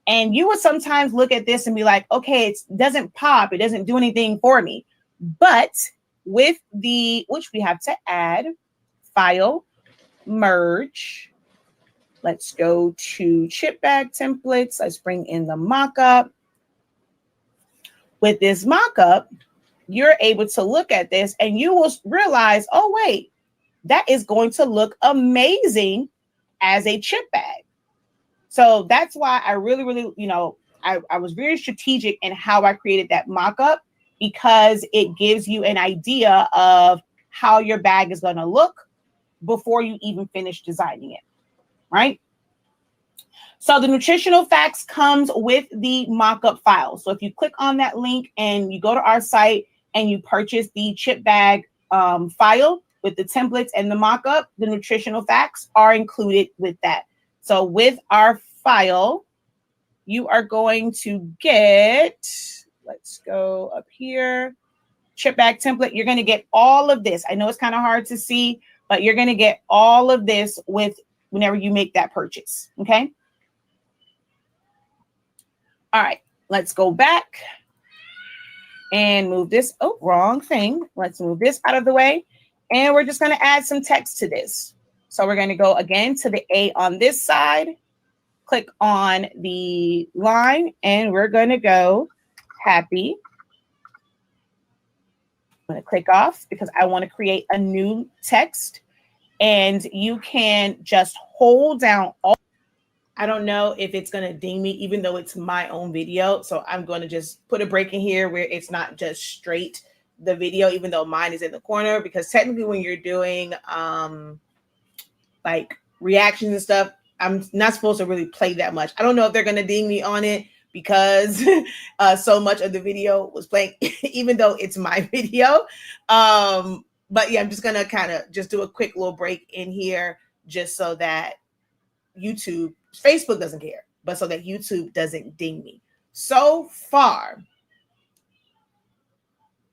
And you would sometimes look at this and be like, okay, it doesn't pop. It doesn't do anything for me. But with which we have to add, file, merge. Let's go to chip bag templates. Let's bring in the mock-up. With this mock-up, you're able to look at this and you will realize, oh, wait, that is going to look amazing as a chip bag. So that's why I really, really, I was very strategic in how I created that mock-up, because it gives you an idea of how your bag is going to look before you even finish designing it, right? So the nutritional facts comes with the mock-up file. So if you click on that link and you go to our site and you purchase the chip bag file with the templates and the mock-up, the nutritional facts are included with that. So with our file, you are going to get, let's go up here, chip bag template. You're going to get all of this. I know it's kind of hard to see, but you're going to get all of this with whenever you make that purchase. Okay. All right, let's go back and move this. Oh, wrong thing. Let's move this out of the way. And we're just going to add some text to this. So we're going to go again to the A on this side, click on the line, and we're going to go happy. I'm going to click off because I want to create a new text. And you can just hold down all. I don't know if it's going to ding me, even though it's my own video. So I'm going to just put a break in here where it's not just straight the video, even though mine is in the corner, because technically when you're doing like reactions and stuff, I'm not supposed to really play that much. I don't know if they're going to ding me on it because so much of the video was playing, even though it's my video. But yeah, I'm just going to kind of just do a quick little break in here just so that Facebook doesn't care, but so that YouTube doesn't ding me. So far,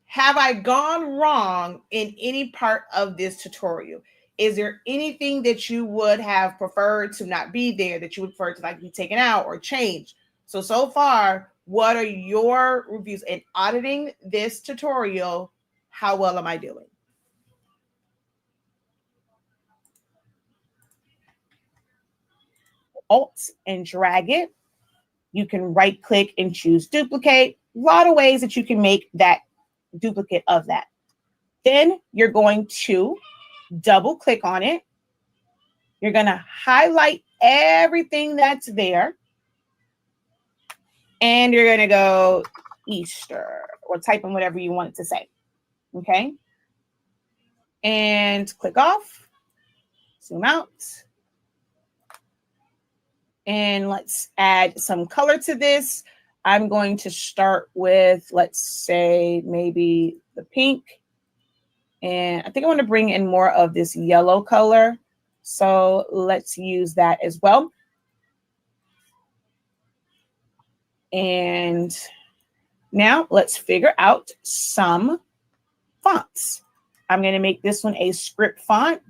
have I gone wrong in any part of this tutorial? Is there anything that you would have preferred to not be there, that you would prefer to like be taken out or changed? So far, what are your reviews in auditing this tutorial? How well am I doing? Alt and drag it. You can right click and choose duplicate. A lot of ways that you can make that duplicate of that. Then you're going to double click on it. You're going to highlight everything that's there. And you're going to go Easter or type in whatever you want it to say. Okay. And click off. Zoom out. And let's add some color to this. I'm going to start with, let's say, maybe the pink. And I think I want to bring in more of this yellow color. So let's use that as well. And now let's figure out some fonts. I'm going to make this one a script font.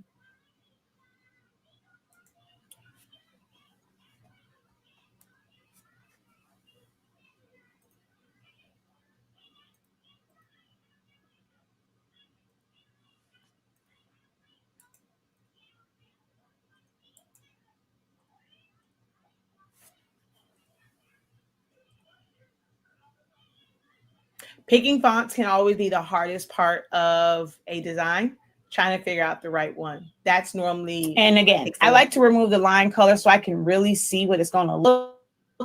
Picking fonts can always be the hardest part of a design, trying to figure out the right one. That's normally, and again, I like to remove the line color so I can really see what it's going to look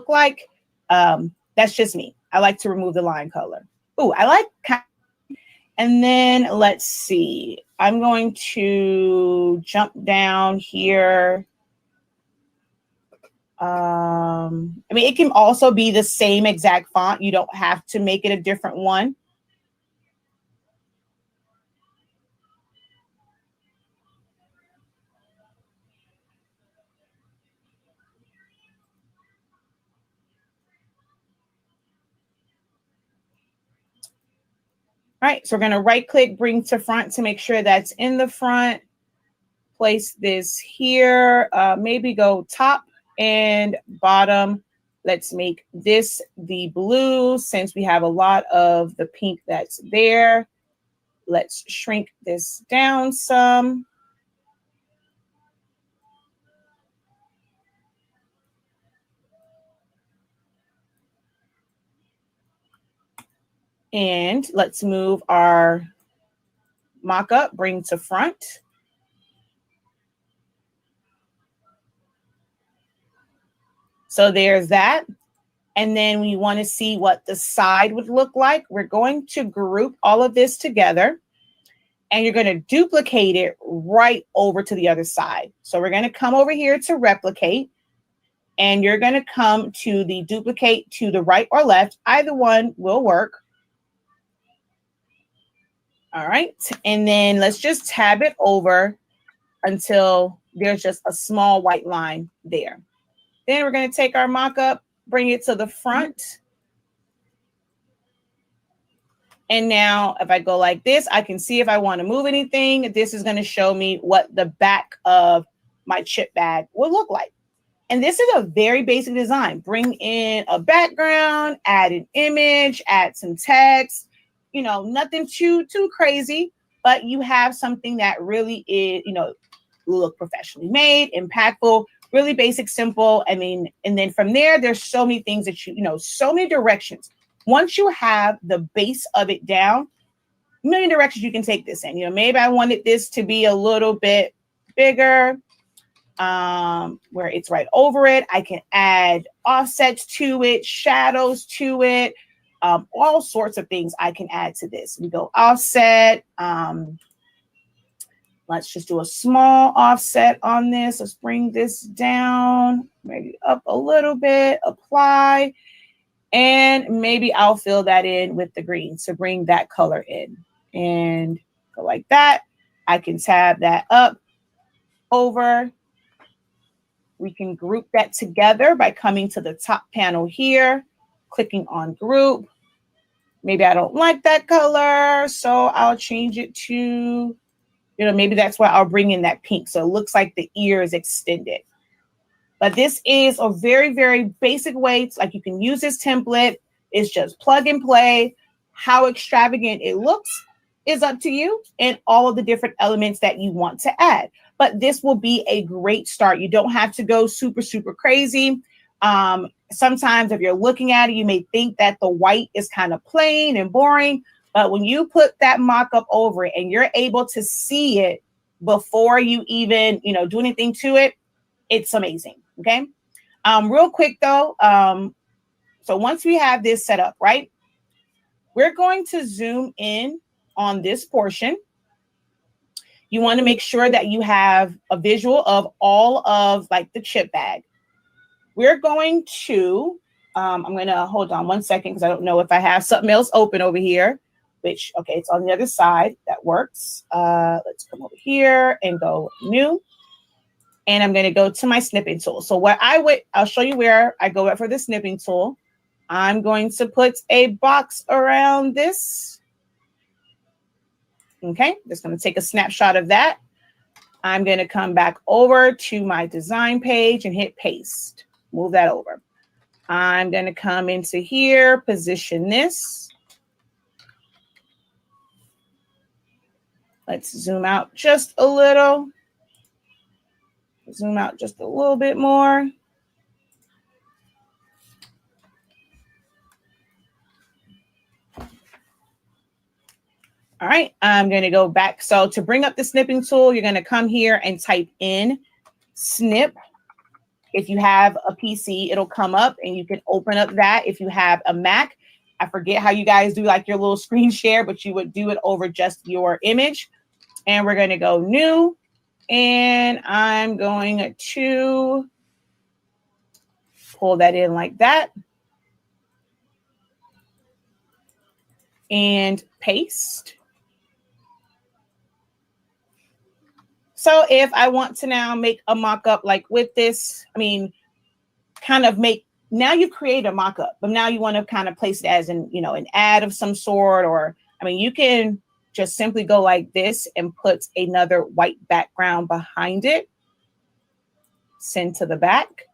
like. That's just me. I like to remove the line color. Oh, I like, and then let's see. I'm going to jump down here. I mean, it can also be the same exact font. You don't have to make it a different one. All right, so we're going to right click, bring to front to make sure that's in the front. Place this here, maybe go top and bottom. Let's make this the blue since we have a lot of the pink that's there. Let's shrink this down some. And let's move our mock-up, bring to front. So there's that. And then we want to see what the side would look like. We're going to group all of this together, and you're going to duplicate it right over to the other side. So we're going to come over here to replicate, and you're going to come to the duplicate to the right or left. Either one will work. All right. And then let's just tab it over until there's just a small white line there. Then we're going to take our mock-up, bring it to the front. And now if I go like this, I can see if I want to move anything. This is going to show me what the back of my chip bag will look like. And this is a very basic design. Bring in a background, add an image, add some text, you know, nothing too crazy, but you have something that really is, you know, look professionally made, impactful, really basic, simple. I mean, and then from there, there's so many things that you know, so many directions. Once you have the base of it down, a million directions you can take this in. You know, maybe I wanted this to be a little bit bigger, where it's right over it. I can add offsets to it, shadows to it, all sorts of things I can add to this. We go offset. Let's just do a small offset on this. Let's bring this down, maybe up a little bit, apply. And maybe I'll fill that in with the green to bring that color in and go like that. I can tab that up over. We can group that together by coming to the top panel here, clicking on group. Maybe I don't like that color, so I'll change it to, you know, maybe that's why I'll bring in that pink. So it looks like the ear is extended. But this is a very, very basic way. It's like you can use this template. It's just plug and play. How extravagant it looks is up to you and all of the different elements that you want to add. But this will be a great start. You don't have to go super, super crazy. Sometimes if you're looking at it, you may think that the white is kind of plain and boring. But when you put that mock-up over it and you're able to see it before you even, you know, do anything to it, it's amazing. Okay. Real quick though. So once we have this set up, right, we're going to zoom in on this portion. You want to make sure that you have a visual of all of like the chip bag. We're going to, I'm going to hold on one second because I don't know if I have something else open over here, which, okay, it's on the other side. That works. Let's come over here and go new. And I'm going to go to my snipping tool. So what I'll show you where I go for the snipping tool. I'm going to put a box around this. Okay, just going to take a snapshot of that. I'm going to come back over to my design page and hit paste. Move that over. I'm going to come into here, position this. Let's zoom out just a little. Zoom out just a little bit more. All right, I'm going to go back. So to bring up the snipping tool, you're going to come here and type in snip. If you have a PC, it'll come up and you can open up that. If you have a Mac, I forget how you guys do like your little screen share, but you would do it over just your image. And we're going to go new. And I'm going to pull that in like that. And paste. So if I want to now make a mock-up like with this, I mean, kind of make, now you create a mock-up, but now you want to kind of place it as an, you know, an ad of some sort, or, I mean, you can just simply go like this and put another white background behind it, send to the back.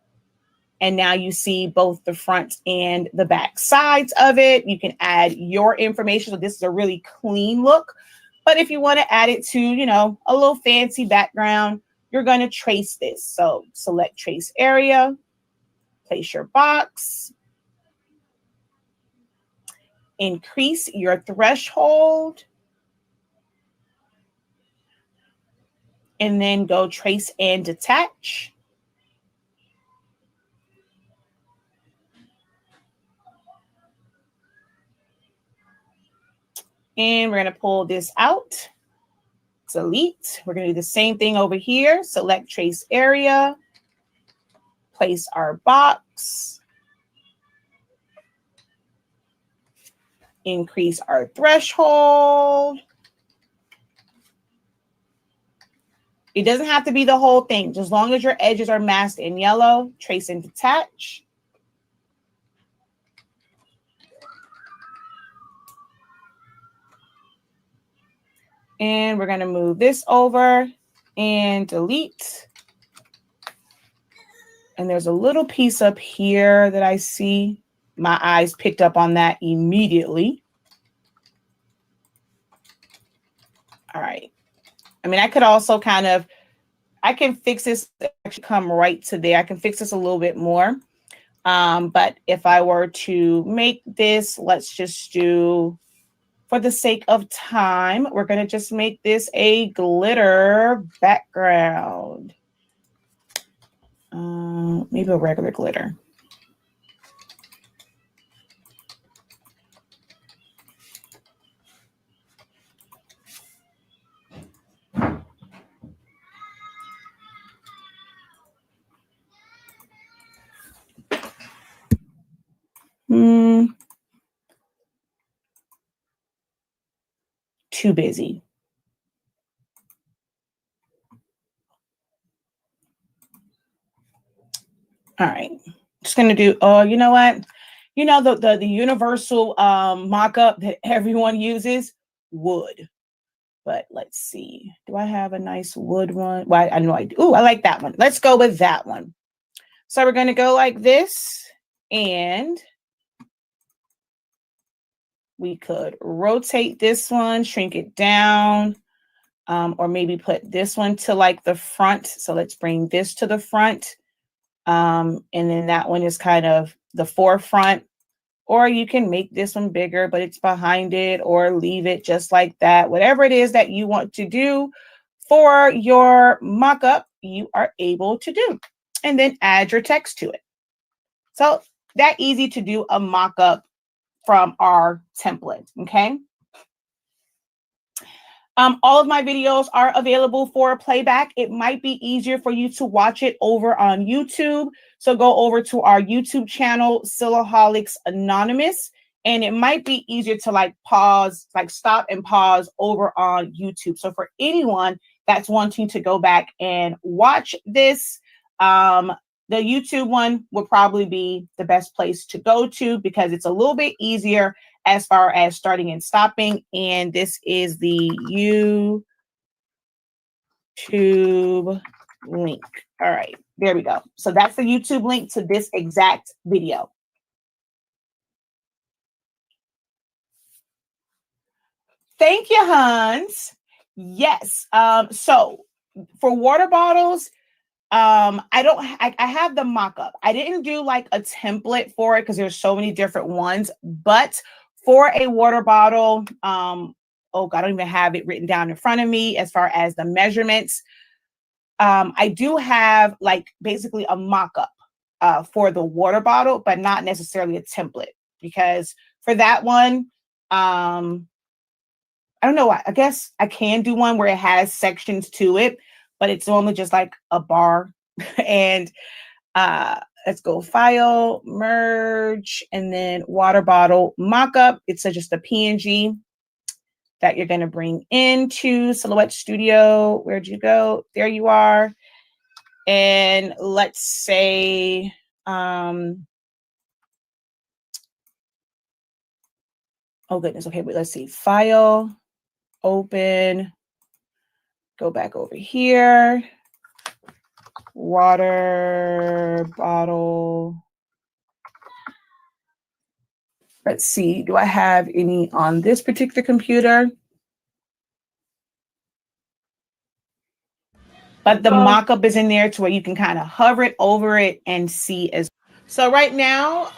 And now you see both the front and the back sides of it. You can add your information. So this is a really clean look. But if you want to add it to, you know, a little fancy background, you're going to trace this. So select trace area, place your box. increase your threshold, and then go trace and detach. And we're going to pull this out. Delete. We're going to do the same thing over here. Select trace area. Place our box. Increase our threshold. It doesn't have to be the whole thing. Just as long as your edges are masked in yellow, trace and detach. And we're going to move this over and delete. And there's a little piece up here that I see. My eyes picked up on that immediately. All right. I mean, I could also I can fix this, actually come right to there. I can fix this a little bit more. But if I were to make this, let's just do, for the sake of time, we're going to just make this a glitter background. Maybe a regular glitter. Too busy. All right. Just going to do, oh, you know what? You know, the universal mock-up that everyone uses, wood. But let's see. Do I have a nice wood one? Well, I know I do. Ooh, I like that one. Let's go with that one. So we're going to go like this, and we could rotate this one, shrink it down, or maybe put this one to like the front. So let's bring this to the front. And then that one is kind of the forefront. Or you can make this one bigger, but it's behind it, or leave it just like that. Whatever it is that you want to do for your mock-up, you are able to do. And then add your text to it. So that easy to do a mock-up from our template, okay? All of my videos are available for playback. It might be easier for you to watch it over on YouTube. So go over to our YouTube channel, Silaholics Anonymous, and it might be easier to like pause, like stop and pause over on YouTube. So for anyone that's wanting to go back and watch this, the YouTube one will probably be the best place to go to because it's a little bit easier as far as starting and stopping. And this is the YouTube link. All right, there we go. So that's the YouTube link to this exact video. Thank you, Hans. Yes. So for water bottles, I have the mock-up. I didn't do like a template for it because there's so many different ones, but for a water bottle, oh God, I don't even have it written down in front of me as far as the measurements. I do have like basically a mock-up for the water bottle, but not necessarily a template, because for that one, I don't know. I guess I can do one where it has sections to it, but it's only just like a bar. And let's go file, merge, and then water bottle mock-up. It's just a PNG that you're going to bring into Silhouette Studio. Where'd you go? There you are. And let's say, oh goodness. Okay, but let's see. File, open, go back over here. Water bottle. Let's see. Do I have any on this particular computer? But the mock-up is in there to where you can kind of hover it over it and see as. So right now,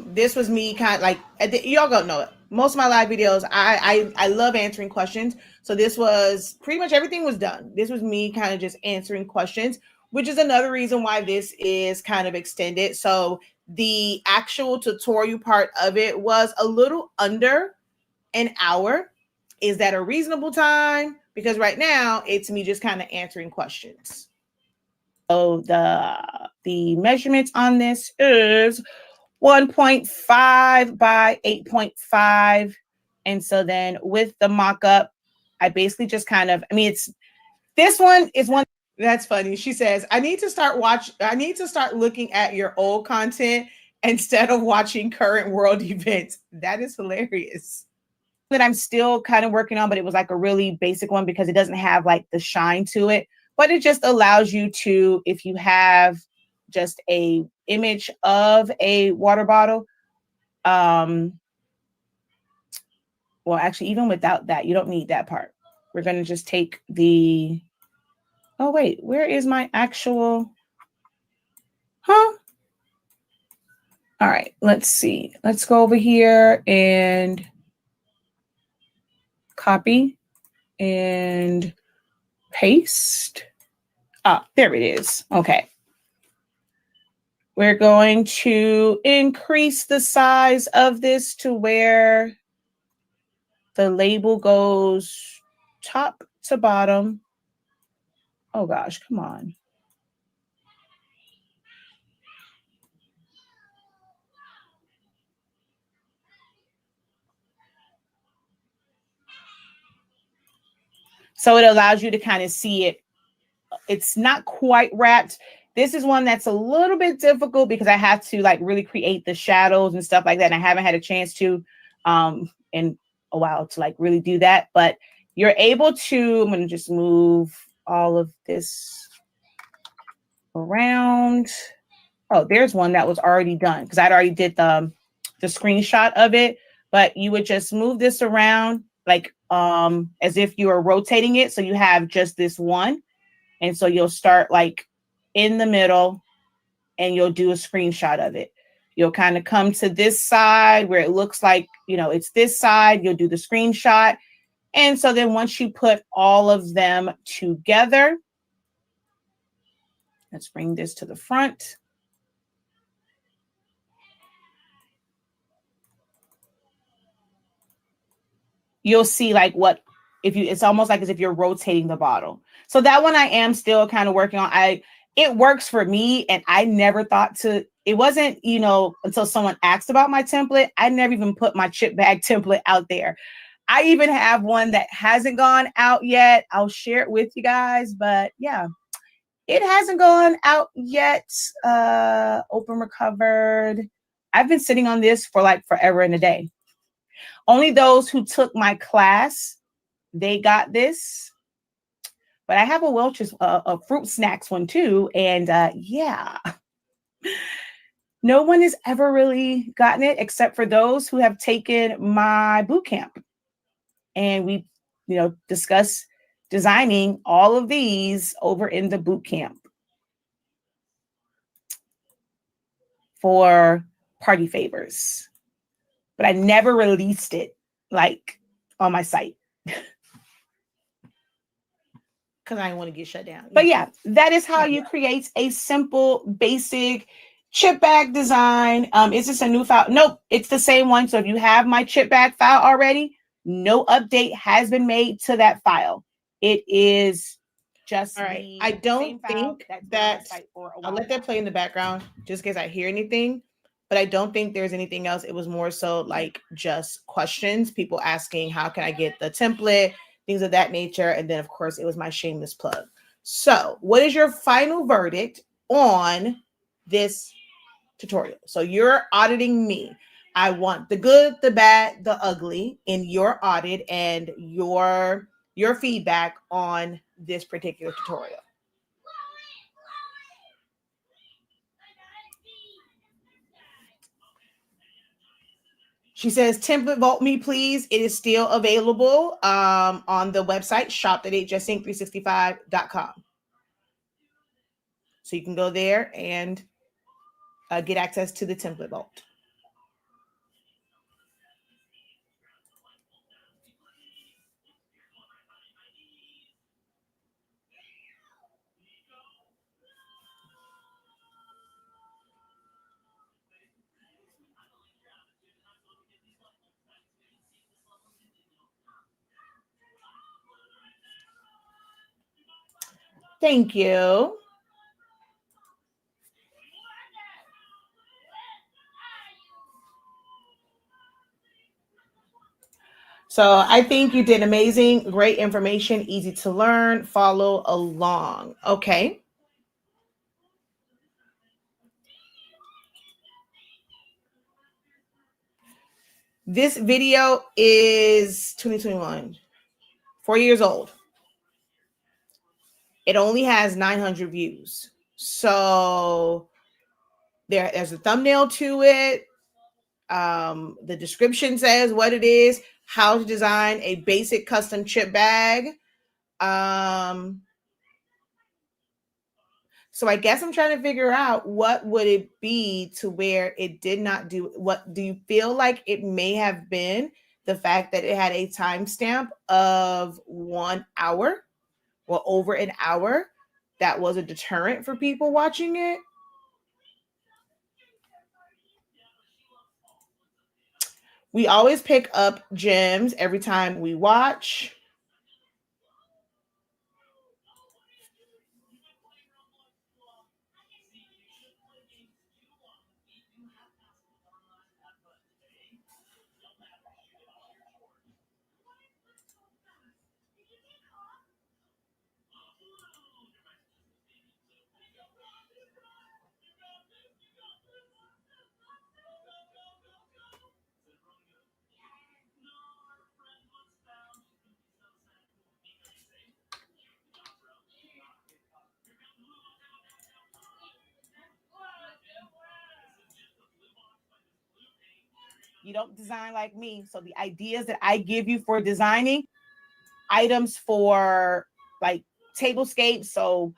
this was me kind of like, y'all gonna know it. most of my live videos, I love answering questions. So this was pretty much everything was done. This was me kind of just answering questions, which is another reason why this is kind of extended. So the actual tutorial part of it was a little under an hour. Is that a reasonable time? Because right now it's me just kind of answering questions. So the measurements on this is 1.5 by 8.5. And so then with the mock-up, I basically just kind of, this one is one. That's funny. She says, I need to start looking at your old content instead of watching current world events. That is hilarious. That I'm still kind of working on, but it was like a really basic one because it doesn't have like the shine to it, but it just allows you to, if you have just a image of a water bottle, well, actually, even without that, you don't need that part. We're going to just take the, oh wait, where is my actual, all right, let's see. Let's go over here and copy and paste. Ah, there it is. Okay. We're going to increase the size of this to where the label goes top to bottom. Oh gosh, come on. So it allows you to kind of see it. It's not quite wrapped. This is one that's a little bit difficult because I have to like really create the shadows and stuff like that. And I haven't had a chance to in a while to like really do that. But you're able to, I'm going to just move all of this around. Oh, there's one that was already done because I'd already did the screenshot of it. But you would just move this around like as if you are rotating it. So you have just this one. And so you'll start like in the middle and you'll do a screenshot of it. You'll kind of come to this side where it looks like, it's this side. You'll do the screenshot. And so then once you put all of them together, let's bring this to the front. You'll see like it's almost like as if you're rotating the bottle. So that one I am still kind of working on. It works for me. And I never thought it wasn't, until someone asked about my template, I never even put my chip bag template out there. I even have one that hasn't gone out yet. I'll share it with you guys, but yeah, it hasn't gone out yet. Open recovered. I've been sitting on this for like forever and a day. Only those who took my class, they got this. But I have a Welch's a fruit snacks one too. And yeah, no one has ever really gotten it except for those who have taken my boot camp. And we, discuss designing all of these over in the boot camp for party favors. But I never released it like on my site. Because I don't want to get shut down. But yeah, that is how you create a simple, basic chip bag design. Is this a new file? Nope, it's the same one. So if you have my chip bag file already, no update has been made to that file. It is just all right. I don't think that I'll let that play in the background just in case I hear anything. But I don't think there's anything else. It was more so like just questions, people asking, how can I get the template? Things of that nature. And then, of course, it was my shameless plug. So what is your final verdict on this tutorial? So you're auditing me. I want the good, the bad, the ugly in your audit and your feedback on this particular tutorial. She says, template vault me, please. It is still available on the website, shop.hsync365.com. So you can go there and get access to the template vault. Thank you. So I think you did amazing. Great information, easy to learn. Follow along. Okay. This video is 2021, 4 years old. It only has 900 views. So there's a thumbnail to it. The description says what it is, how to design a basic custom chip bag. So I guess I'm trying to figure out what would it be to where it did not do. What do you feel like it may have been? The fact that it had a timestamp of 1 hour or over an hour, that was a deterrent for people watching it. We always pick up gems every time we watch. You don't design like me. So the ideas that I give you for designing items for like tablescapes. So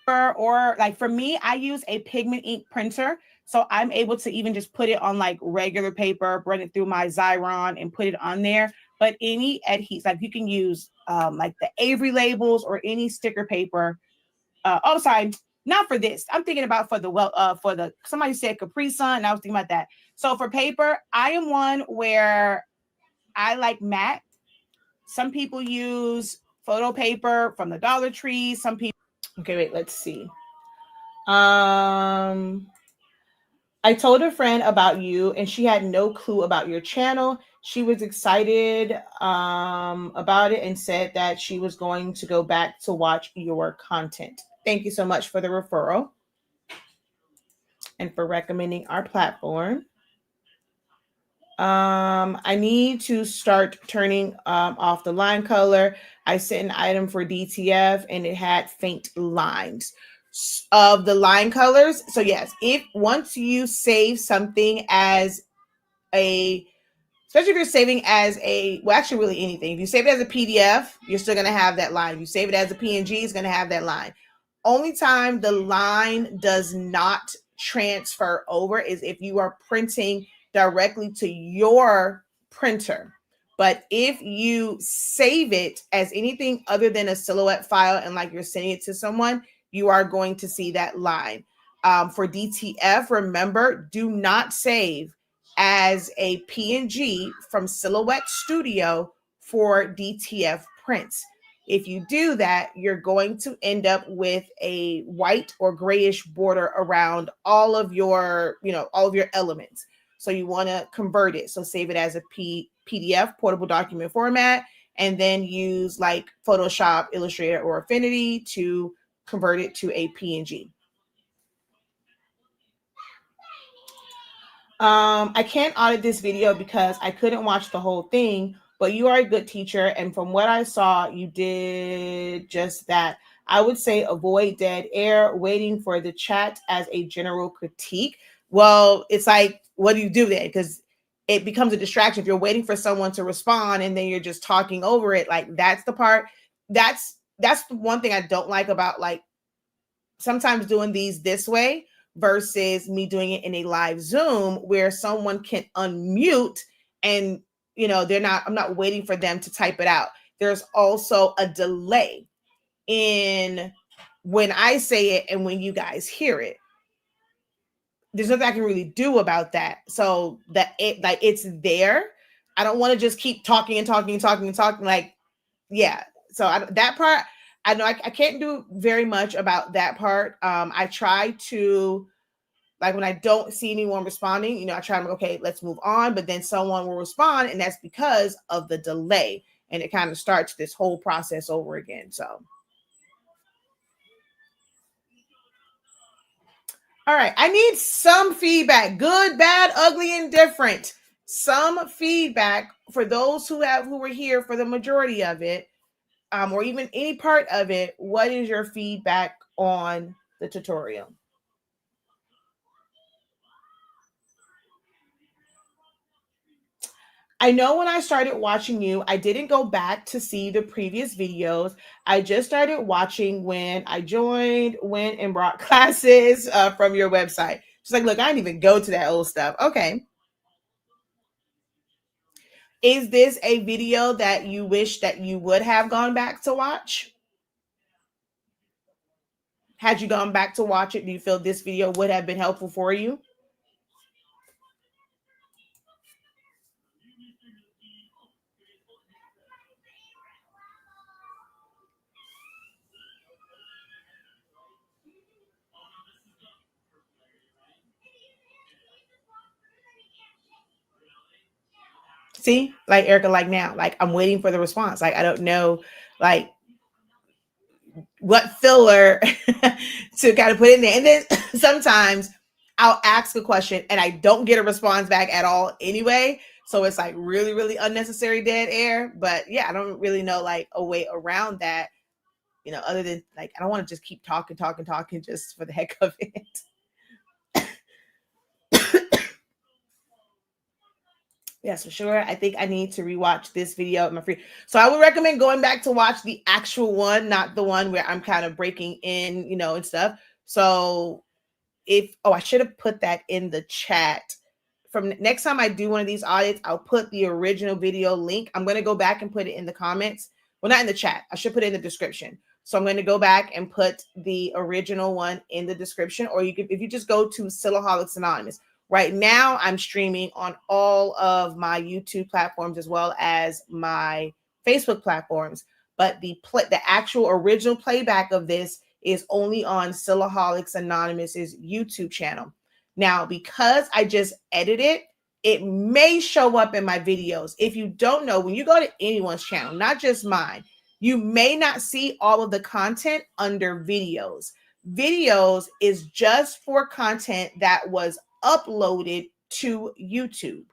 or like for me, I use a pigment ink printer. So I'm able to even just put it on like regular paper, run it through my Xyron and put it on there. But any adhesive, like you can use like the Avery labels or any sticker paper. Oh, sorry, not for this. I'm thinking about for the somebody said Capri Sun, and I was thinking about that. So for paper, I am one where I like matte. Some people use photo paper from the Dollar Tree. Some people. Okay, wait. Let's see. I told a friend about you, and she had no clue about your channel. She was excited about it and said that she was going to go back to watch your content. Thank you so much for the referral and for recommending our platform. I need to start turning off the line color. I sent an item for DTF and it had faint lines of the line colors. So yes, if once you save something as a, especially if you're saving as a, well, actually really anything, if you save it as a PDF, you're still going to have that line. If you save it as a PNG, it's going to have that line. Only time the line does not transfer over is if you are printing directly to your printer. But if you save it as anything other than a silhouette file and like you're sending it to someone, you are going to see that line. For DTF, remember, do not save as a PNG from Silhouette Studio for DTF prints. If you do that, you're going to end up with a white or grayish border around all of your, all of your elements. So you want to convert it. So save it as a PDF, portable document format, and then use like Photoshop, Illustrator, or Affinity to convert it to a PNG. I can't audit this video because I couldn't watch the whole thing, but you are a good teacher. And from what I saw, you did just that. I would say avoid dead air, waiting for the chat as a general critique. Well, it's like, what do you do then? Because it becomes a distraction. If you're waiting for someone to respond and then you're just talking over it, like that's the part. That's the one thing I don't like about like sometimes doing these this way versus me doing it in a live Zoom where someone can unmute and I'm not waiting for them to type it out. There's also a delay in when I say it and when you guys hear it. There's nothing I can really do about that. So that it's there. I don't want to just keep talking and talking and talking and talking. Like, yeah. So that part, I know I can't do very much about that part. I try to, like, when I don't see anyone responding, I try to, okay, let's move on. But then someone will respond, and that's because of the delay. And it kind of starts this whole process over again. So, all right, I need some feedback, good, bad, ugly, indifferent. Some feedback for those who were here for the majority of it, or even any part of it. What is your feedback on the tutorial? I know when I started watching you, I didn't go back to see the previous videos. I just started watching when I joined, went and brought classes from your website. She's like, look, I didn't even go to that old stuff. Okay. Is this a video that you wish that you would have gone back to watch? Had you gone back to watch it, do you feel this video would have been helpful for you? See, like Erica, like now, like I'm waiting for the response. Like I don't know, like what filler to kind of put in there. And then sometimes I'll ask a question and I don't get a response back at all anyway. So it's like really, really unnecessary dead air. But yeah, I don't really know like a way around that, other than like I don't want to just keep talking just for the heck of it. Yes, for sure. I think I need to rewatch this video at my free. So I would recommend going back to watch the actual one, not the one where I'm kind of breaking in, and stuff. So I should have put that in the chat. From next time I do one of these audits, I'll put the original video link. I'm going to go back and put it in the comments. Well, not in the chat. I should put it in the description. So I'm going to go back and put the original one in the description, or if you just go to Silaholics Anonymous. Right now, I'm streaming on all of my YouTube platforms as well as my Facebook platforms. But the actual original playback of this is only on Silaholics Anonymous's YouTube channel. Now, because I just edited it may show up in my videos. If you don't know, when you go to anyone's channel, not just mine, you may not see all of the content under videos. Videos is just for content that was uploaded to YouTube.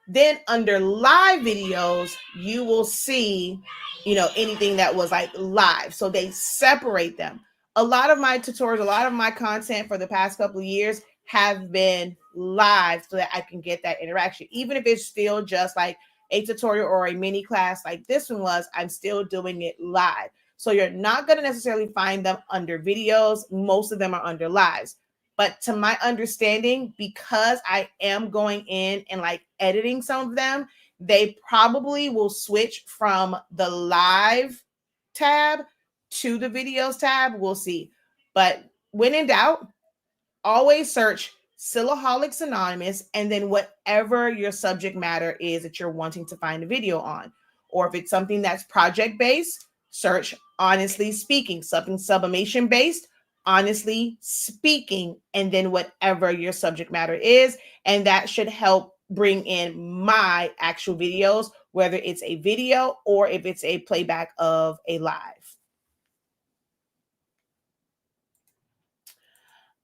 Then under live videos, you will see, anything that was like live. So they separate them. A lot of my tutorials, a lot of my content for the past couple of years have been live so that I can get that interaction. Even if it's still just like a tutorial or a mini class like this one was, I'm still doing it live. So you're not going to necessarily find them under videos. Most of them are under lives. But to my understanding, because I am going in and like editing some of them, they probably will switch from the live tab to the videos tab. We'll see. But when in doubt, always search Silaholics Anonymous and then whatever your subject matter is that you're wanting to find a video on. Or if it's something that's project-based, search Honestly Speaking. Something sublimation-based, Honestly Speaking, and then whatever your subject matter is. And that should help bring in my actual videos, whether it's a video or if it's a playback of a live.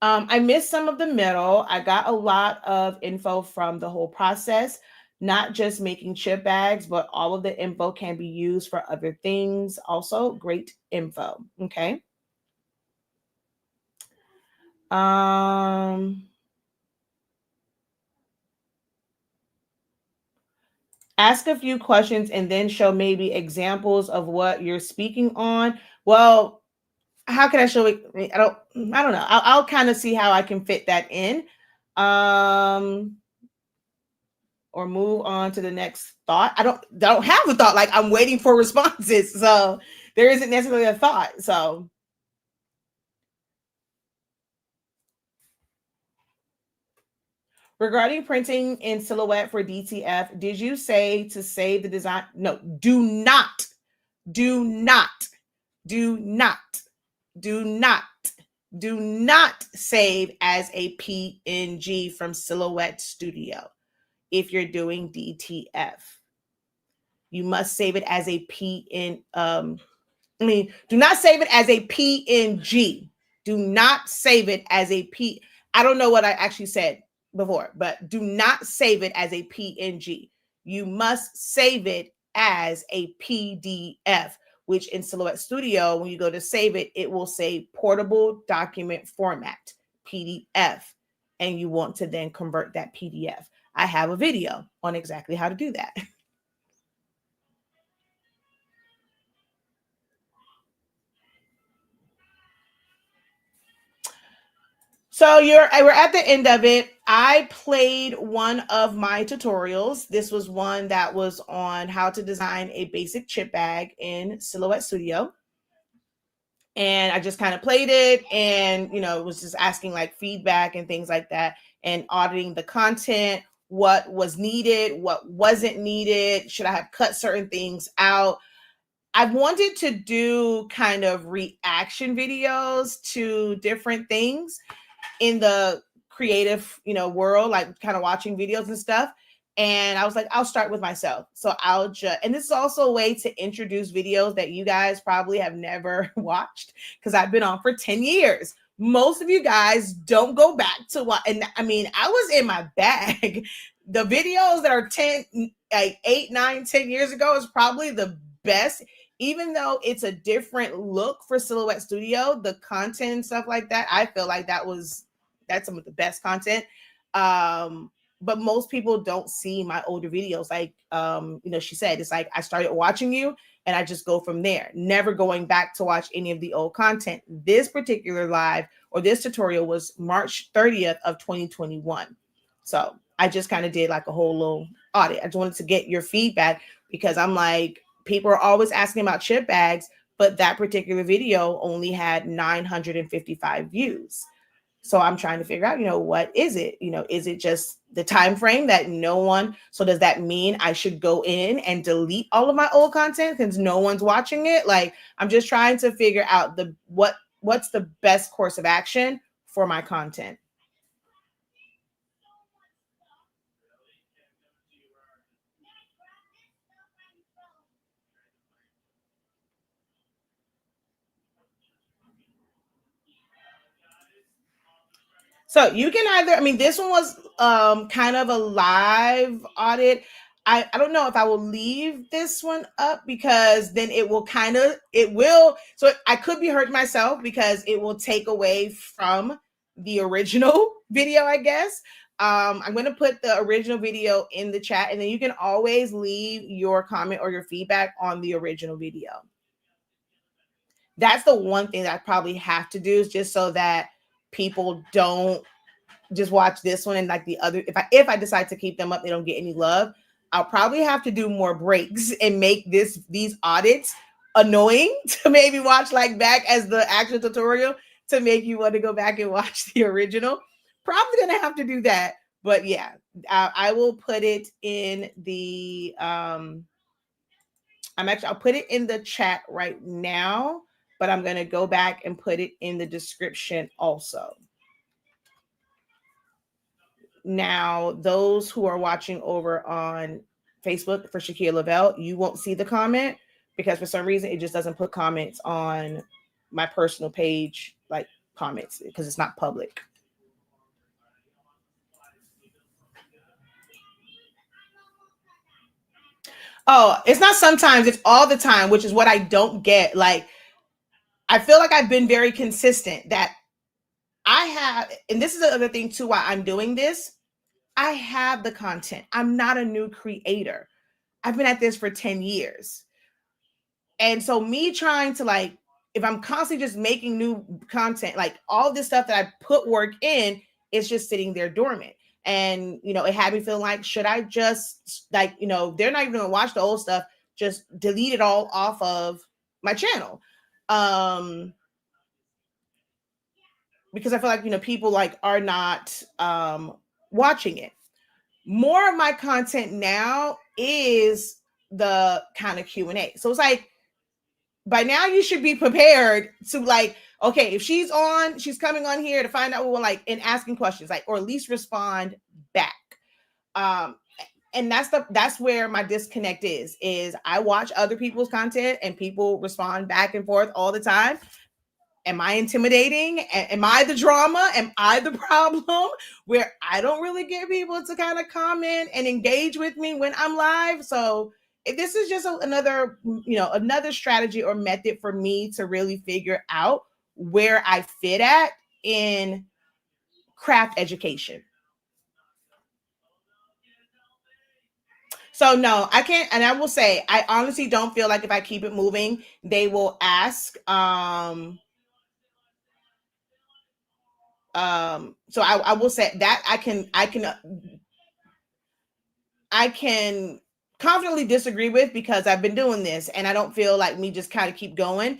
I missed some of the middle. I got a lot of info from the whole process, not just making chip bags, but all of the info can be used for other things. Also, great info. Okay. Ask a few questions and then show maybe examples of what you're speaking on. Well, how can I show it? I don't know. I'll kind of see how I can fit that in. Or move on to the next thought. I don't have a thought. Like I'm waiting for responses. So there isn't necessarily a thought. So regarding printing in Silhouette for DTF, did you say to save the design? No, do not Do not, do not, do not, do not save as a PNG from Silhouette Studio if you're doing DTF. You must save it as a do not save it as a PNG. Do not save it as a P. I don't know what I actually said before, but do not save it as a PNG. You must save it as a PDF, which in Silhouette Studio, when you go to save it, it will say portable document format, PDF, and you want to then convert that PDF. I have a video on exactly how to do that. So we're at the end of it. I played one of my tutorials. This was one that was on how to design a basic chip bag in Silhouette Studio. And I just kind of played it and, was just asking like feedback and things like that and auditing the content, what was needed, what wasn't needed. Should I have cut certain things out? I wanted to do kind of reaction videos to different things in the creative, world, like kind of watching videos and stuff. And I was like, I'll start with myself. So and this is also a way to introduce videos that you guys probably have never watched because I've been on for 10 years. Most of you guys don't go back to what, and I mean, I was in my bag. The videos that are 10, like 8, 9, 10 years ago is probably the best. Even though it's a different look for Silhouette Studio, the content and stuff like that, I feel like that's some of the best content. But most people don't see my older videos. Like, she said, it's like I started watching you and I just go from there, never going back to watch any of the old content. This particular live or this tutorial was March 30th of 2021. So I just kind of did like a whole little audit. I just wanted to get your feedback because I'm like, people are always asking about chip bags, but that particular video only had 955 views. So I'm trying to figure out, what is it? Is it just the time frame that no one? So does that mean I should go in and delete all of my old content since no one's watching it? Like, I'm just trying to figure out what's the best course of action for my content. So you can either, this one was kind of a live audit. I don't know if I will leave this one up because then so I could be hurting myself because it will take away from the original video, I guess. I'm going to put the original video in the chat and then you can always leave your comment or your feedback on the original video. That's the one thing that I probably have to do is just so that people don't just watch this one and like the other. If I decide to keep them up, they don't get any love. I'll probably have to do more breaks and make these audits annoying to maybe watch like back as the actual tutorial to make you want to go back and watch the original. Probably gonna have to do that, but yeah, I will put it in the I'll put it in the chat right now, but I'm gonna go back and put it in the description also. Now, those who are watching over on Facebook for Shakia Lavelle, you won't see the comment because for some reason it just doesn't put comments on my personal page, like comments, because it's not public. Oh, it's not sometimes, it's all the time, which is what I don't get. Like, I feel like I've been very consistent that I have, and this is the other thing too, why I'm doing this. I have the content. I'm not a new creator. I've been at this for 10 years. And so me trying to like, if I'm constantly just making new content, like all this stuff that I put work in, it's just sitting there dormant. And, it had me feeling like, should I just like, they're not even gonna watch the old stuff, just delete it all off of my channel. Because I feel like, people like are not watching it. More of my content now is the kind of Q&A. So it's like, by now you should be prepared to like, okay, if she's on, she's coming on here to find out what, like, and asking questions, like, or at least respond back. Um, and that's where my disconnect is I watch other people's content and people respond back and forth all the time. Am I intimidating? Am I the drama? Am I the problem where I don't really get people to kind of comment and engage with me when I'm live? So if this is just another, another strategy or method for me to really figure out where I fit at in craft education. So no, I can't, and I will say, I honestly don't feel like if I keep it moving, they will ask. So I will say that I can confidently disagree with, because I've been doing this and I don't feel like me just kind of keep going.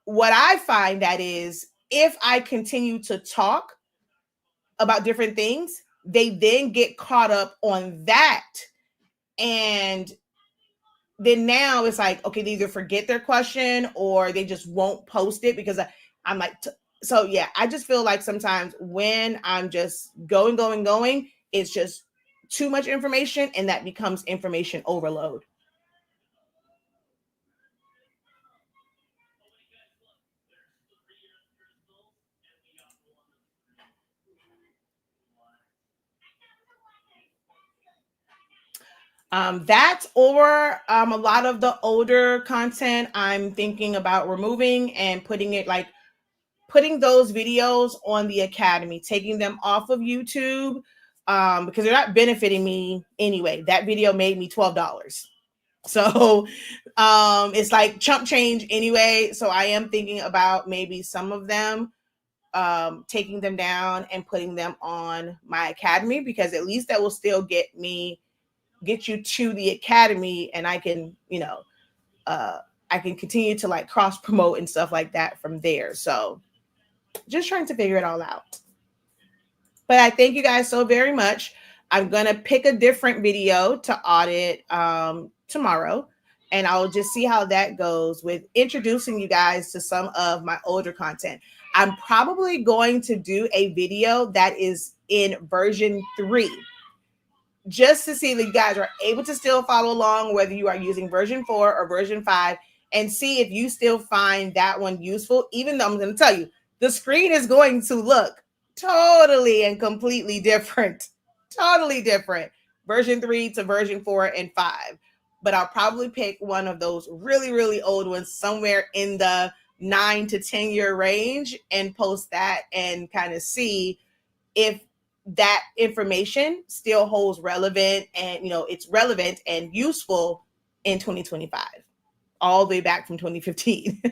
What I find that is, if I continue to talk about different things, they then get caught up on that. And then now it's like, okay, they either forget their question or they just won't post it, because I'm like, so yeah, I just feel like sometimes when I'm just going, it's just too much information, and that becomes information overload. That, or a lot of the older content I'm thinking about removing and putting those videos on the academy, taking them off of YouTube, because they're not benefiting me anyway. That video made me $12. So it's like chump change anyway. So I am thinking about maybe some of them, taking them down and putting them on my academy, because at least that will still get you to the academy, and I can, I can continue to like cross promote and stuff like that from there. So just trying to figure it all out. But I thank you guys so very much. I'm going to pick a different video to audit tomorrow, and I'll just see how that goes with introducing you guys to some of my older content. I'm probably going to do a video that is in version 3, just to see that you guys are able to still follow along, whether you are using version 4 or version 5, and see if you still find that one useful, even though I'm going to tell you, the screen is going to look totally and completely different. Totally different. Version 3 to version 4 and 5. But I'll probably pick one of those really, really old ones, somewhere in the 9 to 10 year range, and post that and kind of see if that information still holds relevant, and it's relevant and useful in 2025, all the way back from 2015.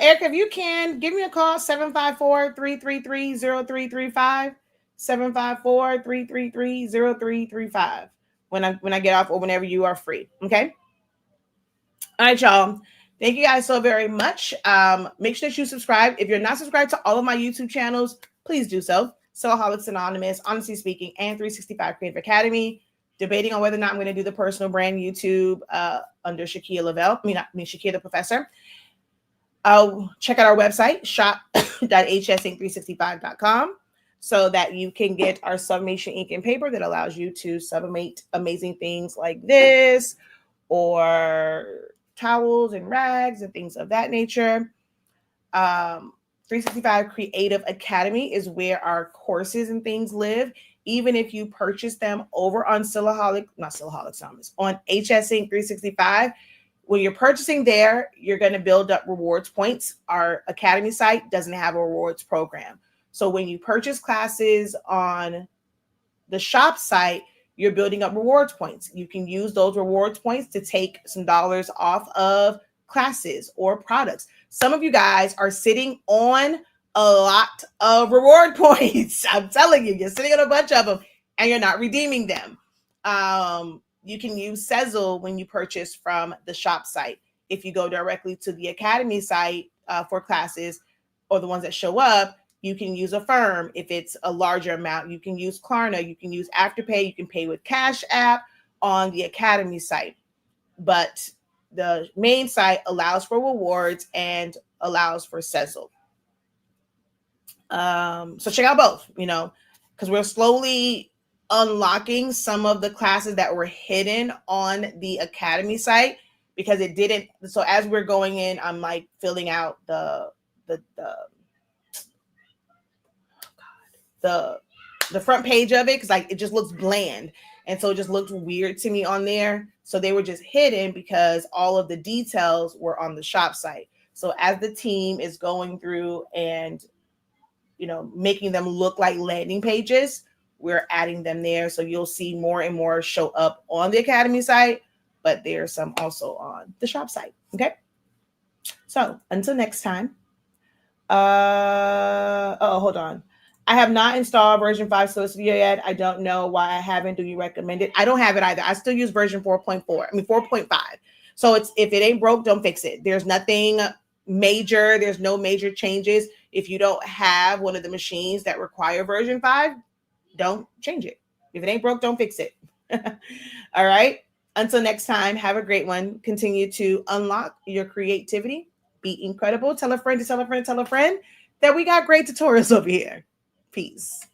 Eric, if you can, give me a call, 754-333-0335, 754-333-0335, when I get off, or whenever you are free. Okay. All right, y'all. Thank you guys so very much. Make sure that you subscribe. If you're not subscribed to all of my YouTube channels, please do so. Soloholics Anonymous, Honestly Speaking, and 365 Creative Academy. Debating on whether or not I'm going to do the personal brand YouTube under Shakia Lavelle. Shakia the Professor. Check out our website, shop.hsinc365.com, so that you can get our sublimation ink and paper that allows you to sublimate amazing things like this, or towels and rags and things of that nature. 365 Creative Academy is where our courses and things live. Even if you purchase them over on on HS Inc. 365, when you're purchasing there, you're going to build up rewards points. Our academy site doesn't have a rewards program. So when you purchase classes on the shop site, you're building up rewards points. You can use those rewards points to take some dollars off of classes or products. Some of you guys are sitting on a lot of reward points. I'm telling you, you're sitting on a bunch of them and you're not redeeming them. You can use Sezzle when you purchase from the shop site. If you go directly to the Academy site for classes or the ones that show up, you can use Affirm. If it's a larger amount, you can use Klarna, you can use Afterpay, you can pay with Cash App on the Academy site. But the main site allows for rewards and allows for Sezzle. So check out both, because we're slowly unlocking some of the classes that were hidden on the Academy site because it didn't. So as we're going in, I'm like filling out the front page of it because like it just looks bland, and so it just looked weird to me on there. So they were just hidden because all of the details were on the shop site. So as the team is going through and making them look like landing pages, we're adding them there. So you'll see more and more show up on the Academy site, but there's some also on the shop site. Okay. So until next time. Hold on. I have not installed version 5 Solar Studio yet. I don't know why I haven't. Do you recommend it? I don't have it either. I still use version 4.5. So if it ain't broke, don't fix it. There's nothing major. There's no major changes. If you don't have one of the machines that require version 5, don't change it. If it ain't broke, don't fix it. All right. Until next time, have a great one. Continue to unlock your creativity. Be incredible. Tell a friend to tell a friend, tell a friend that we got great tutorials over here. Peace.